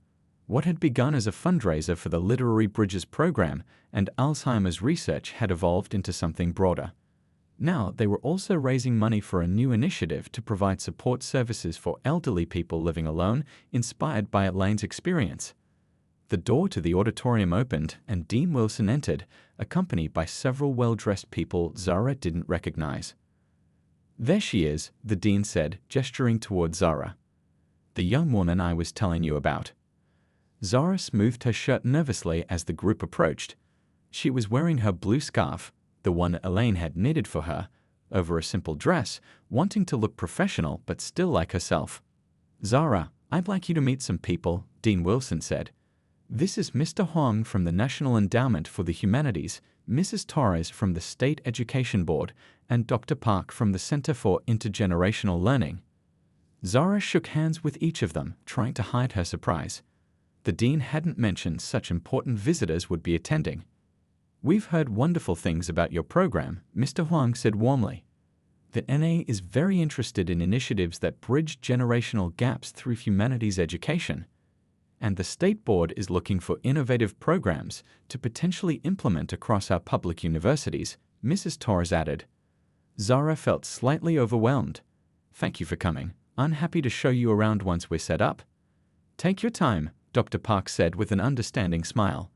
What had begun as a fundraiser for the Literary Bridges program and Alzheimer's research had evolved into something broader. Now they were also raising money for a new initiative to provide support services for elderly people living alone, inspired by Elaine's experience. The door to the auditorium opened and Dean Wilson entered, accompanied by several well-dressed people Zara didn't recognize. "There she is," the dean said, gesturing toward Zara. "The young woman I was telling you about." Zara smoothed her shirt nervously as the group approached. She was wearing her blue scarf, the one Elaine had knitted for her, over a simple dress, wanting to look professional but still like herself. "Zara, I'd like you to meet some people," Dean Wilson said. "This is Mr. Huang from the National Endowment for the Humanities, Mrs. Torres from the State Education Board, and Dr. Park from the Center for Intergenerational Learning." Zara shook hands with each of them, trying to hide her surprise. The dean hadn't mentioned such important visitors would be attending. "We've heard wonderful things about your program," Mr. Huang said warmly. "The NA is very interested in initiatives that bridge generational gaps through humanities education, and the State Board is looking for innovative programs to potentially implement across our public universities," Mrs. Torres added. Zara felt slightly overwhelmed. "Thank you for coming. I'm happy to show you around once we're set up." "Take your time," Dr. Park said with an understanding smile.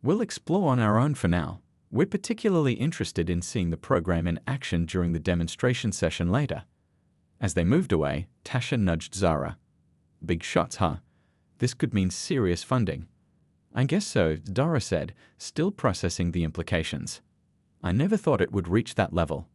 "We'll explore on our own for now. We're particularly interested in seeing the program in action during the demonstration session later." As they moved away, Tasha nudged Zara. "Big shots, huh? This could mean serious funding." "I guess so," Zara said, still processing the implications. "I never thought it would reach that level."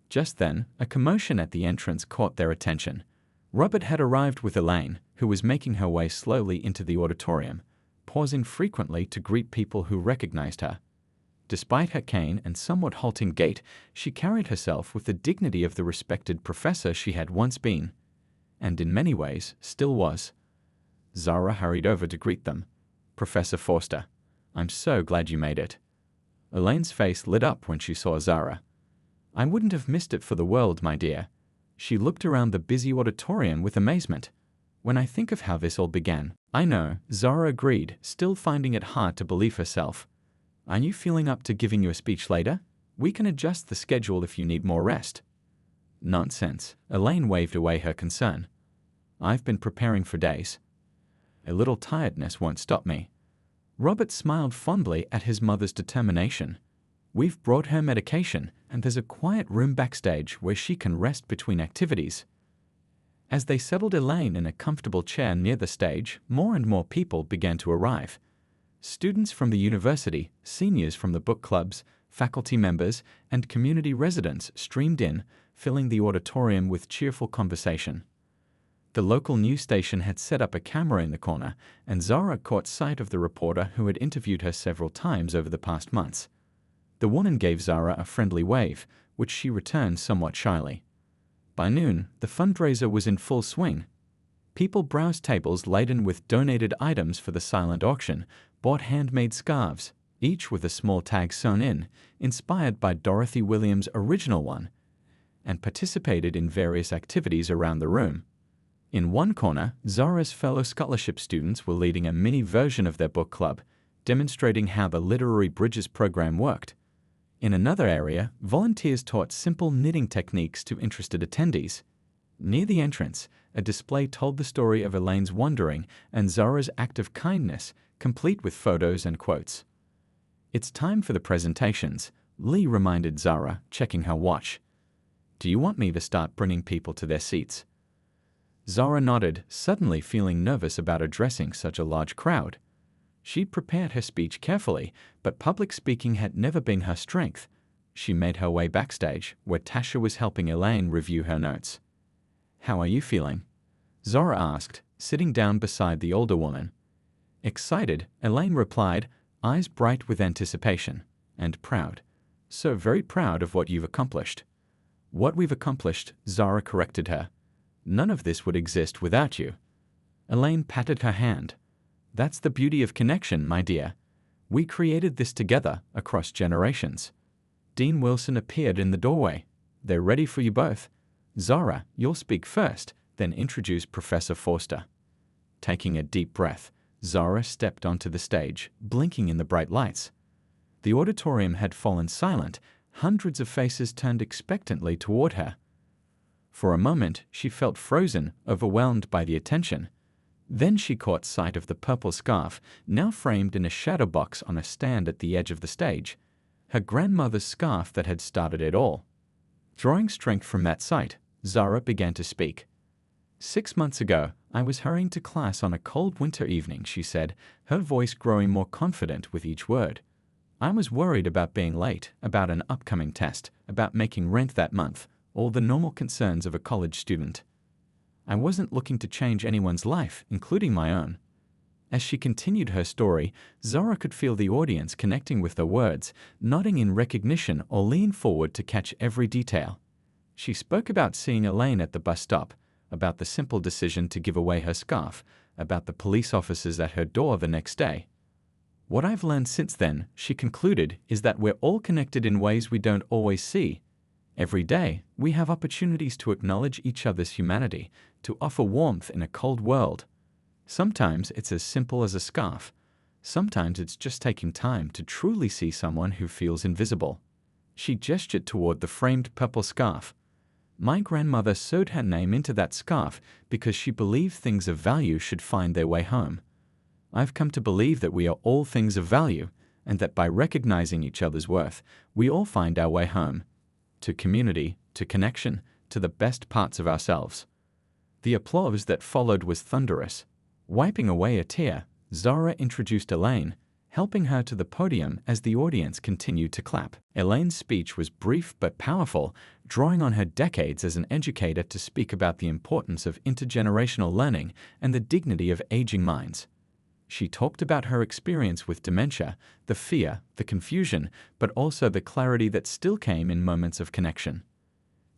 Just then, a commotion at the entrance caught their attention. Robert had arrived with Elaine, who was making her way slowly into the auditorium, pausing frequently to greet people who recognized her. Despite her cane and somewhat halting gait, she carried herself with the dignity of the respected professor she had once been, and in many ways still was. Zara hurried over to greet them. "Professor Forster, I'm so glad you made it." Elaine's face lit up when she saw Zara. "I wouldn't have missed it for the world, my dear." She looked around the busy auditorium with amazement. "When I think of how this all began." "I know," Zara agreed, still finding it hard to believe herself. "Are you feeling up to giving your speech later? We can adjust the schedule if you need more rest." "Nonsense." Elaine waved away her concern. "I've been preparing for days. A little tiredness won't stop me." Robert smiled fondly at his mother's determination. "We've brought her medication, and there's a quiet room backstage where she can rest between activities." As they settled Elaine in a comfortable chair near the stage, more and more people began to arrive. Students from the university, seniors from the book clubs, faculty members, and community residents streamed in, filling the auditorium with cheerful conversation. The local news station had set up a camera in the corner, and Zara caught sight of the reporter who had interviewed her several times over the past months. The woman gave Zara a friendly wave, which she returned somewhat shyly. By noon, the fundraiser was in full swing. People browsed tables laden with donated items for the silent auction, bought handmade scarves, each with a small tag sewn in, inspired by Dorothy Williams' original one, and participated in various activities around the room. In one corner, Zara's fellow scholarship students were leading a mini version of their book club, demonstrating how the Literary Bridges program worked. In another area, volunteers taught simple knitting techniques to interested attendees. Near the entrance, a display told the story of Elaine's wandering and Zara's act of kindness, complete with photos and quotes. "It's time for the presentations," Lee reminded Zara, checking her watch. "Do you want me to start bringing people to their seats?" Zara nodded, suddenly feeling nervous about addressing such a large crowd. She'd prepared her speech carefully, but public speaking had never been her strength. She made her way backstage, where Tasha was helping Elaine review her notes. "How are you feeling?" Zara asked, sitting down beside the older woman. Excited, Elaine replied, eyes bright with anticipation, and proud. "So very proud of what you've accomplished." "What we've accomplished," Zara corrected her. "None of this would exist without you." Elaine patted her hand. "That's the beauty of connection, my dear. We created this together, across generations." Dean Wilson appeared in the doorway. "They're ready for you both. Zara, you'll speak first, then introduce Professor Forster." Taking a deep breath, Zara stepped onto the stage, blinking in the bright lights. The auditorium had fallen silent. Hundreds of faces turned expectantly toward her. For a moment, she felt frozen, overwhelmed by the attention. Then she caught sight of the purple scarf, now framed in a shadow box on a stand at the edge of the stage. Her grandmother's scarf that had started it all. Drawing strength from that sight, Zara began to speak. 6 months ago, I was hurrying to class on a cold winter evening, she said, her voice growing more confident with each word. I was worried about being late, about an upcoming test, about making rent that month, all the normal concerns of a college student. I wasn't looking to change anyone's life, including my own. As she continued her story, Zara could feel the audience connecting with her words, nodding in recognition or lean forward to catch every detail. She spoke about seeing Elaine at the bus stop, about the simple decision to give away her scarf, about the police officers at her door the next day. What I've learned since then, she concluded, is that we're all connected in ways we don't always see. Every day, we have opportunities to acknowledge each other's humanity, to offer warmth in a cold world. Sometimes it's as simple as a scarf. Sometimes it's just taking time to truly see someone who feels invisible. She gestured toward the framed purple scarf. My grandmother sewed her name into that scarf because she believed things of value should find their way home. I've come to believe that we are all things of value, and that by recognizing each other's worth, we all find our way home. To community, to connection, to the best parts of ourselves. The applause that followed was thunderous. Wiping away a tear, Zara introduced Elaine, helping her to the podium as the audience continued to clap. Elaine's speech was brief but powerful, drawing on her decades as an educator to speak about the importance of intergenerational learning and the dignity of aging minds. She talked about her experience with dementia, the fear, the confusion, but also the clarity that still came in moments of connection.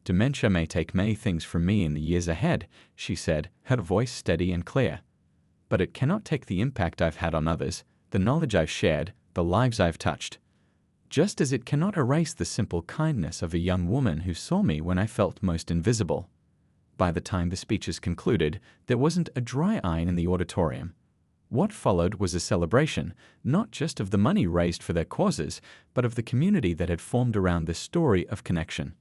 Dementia may take many things from me in the years ahead, she said, her voice steady and clear. But it cannot take the impact I've had on others, the knowledge I've shared, the lives I've touched. Just as it cannot erase the simple kindness of a young woman who saw me when I felt most invisible. By the time the speeches concluded, there wasn't a dry eye in the auditorium. What followed was a celebration, not just of the money raised for their causes, but of the community that had formed around this story of connection.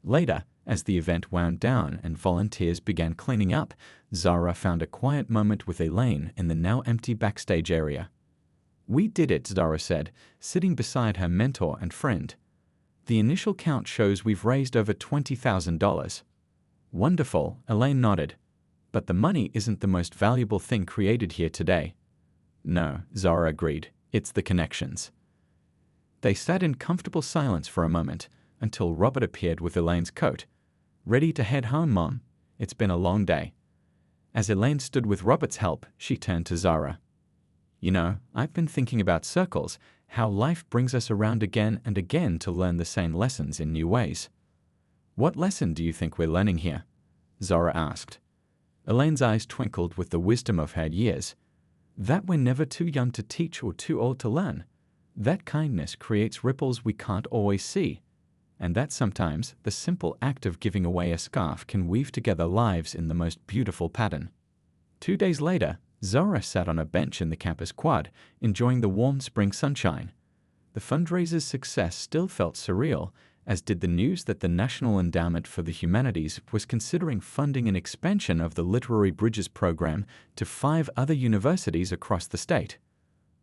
Later, as the event wound down and volunteers began cleaning up, Zara found a quiet moment with Elaine in the now empty backstage area. "We did it," Zara said, sitting beside her mentor and friend. "The initial count shows we've raised over $20,000. "Wonderful," Elaine nodded. "But the money isn't the most valuable thing created here today." "No," Zara agreed. "It's the connections." They sat in comfortable silence for a moment, until Robert appeared with Elaine's coat. "Ready to head home, Mom? It's been a long day." As Elaine stood with Robert's help, she turned to Zara. "You know, I've been thinking about circles, how life brings us around again and again to learn the same lessons in new ways." "What lesson do you think we're learning here?" Zara asked. Elaine's eyes twinkled with the wisdom of her years. "That we're never too young to teach or too old to learn. That kindness creates ripples we can't always see. And that sometimes the simple act of giving away a scarf can weave together lives in the most beautiful pattern." 2 days later, Zara sat on a bench in the campus quad, enjoying the warm spring sunshine. The fundraiser's success still felt surreal, as did the news that the National Endowment for the Humanities was considering funding an expansion of the Literary Bridges program to 5 other universities across the state.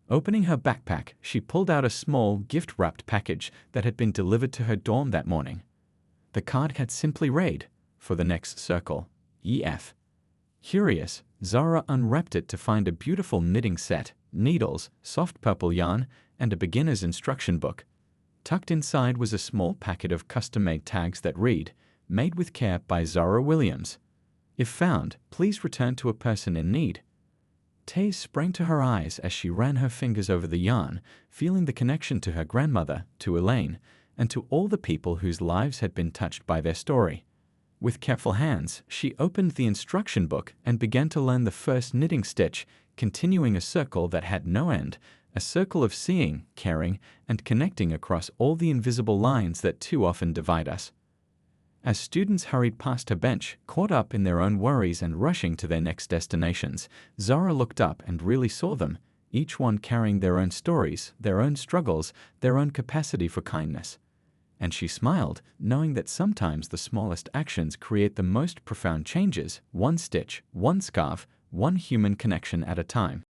Opening her backpack, she pulled out a small, gift-wrapped package that had been delivered to her dorm that morning. The card had simply read, "For the next circle, EF." Curious, Zara unwrapped it to find a beautiful knitting set, needles, soft purple yarn, and a beginner's instruction book. Tucked inside was a small packet of custom-made tags that read, "Made with care by Zara Williams. If found, please return to a person in need." Tears sprang to her eyes as she ran her fingers over the yarn, feeling the connection to her grandmother, to Elaine, and to all the people whose lives had been touched by their story. With careful hands, she opened the instruction book and began to learn the first knitting stitch, continuing a circle that had no end, a circle of seeing, caring, and connecting across all the invisible lines that too often divide us. As students hurried past her bench, caught up in their own worries and rushing to their next destinations, Zara looked up and really saw them, each one carrying their own stories, their own struggles, their own capacity for kindness. And she smiled, knowing that sometimes the smallest actions create the most profound changes, one stitch, one scarf, one human connection at a time.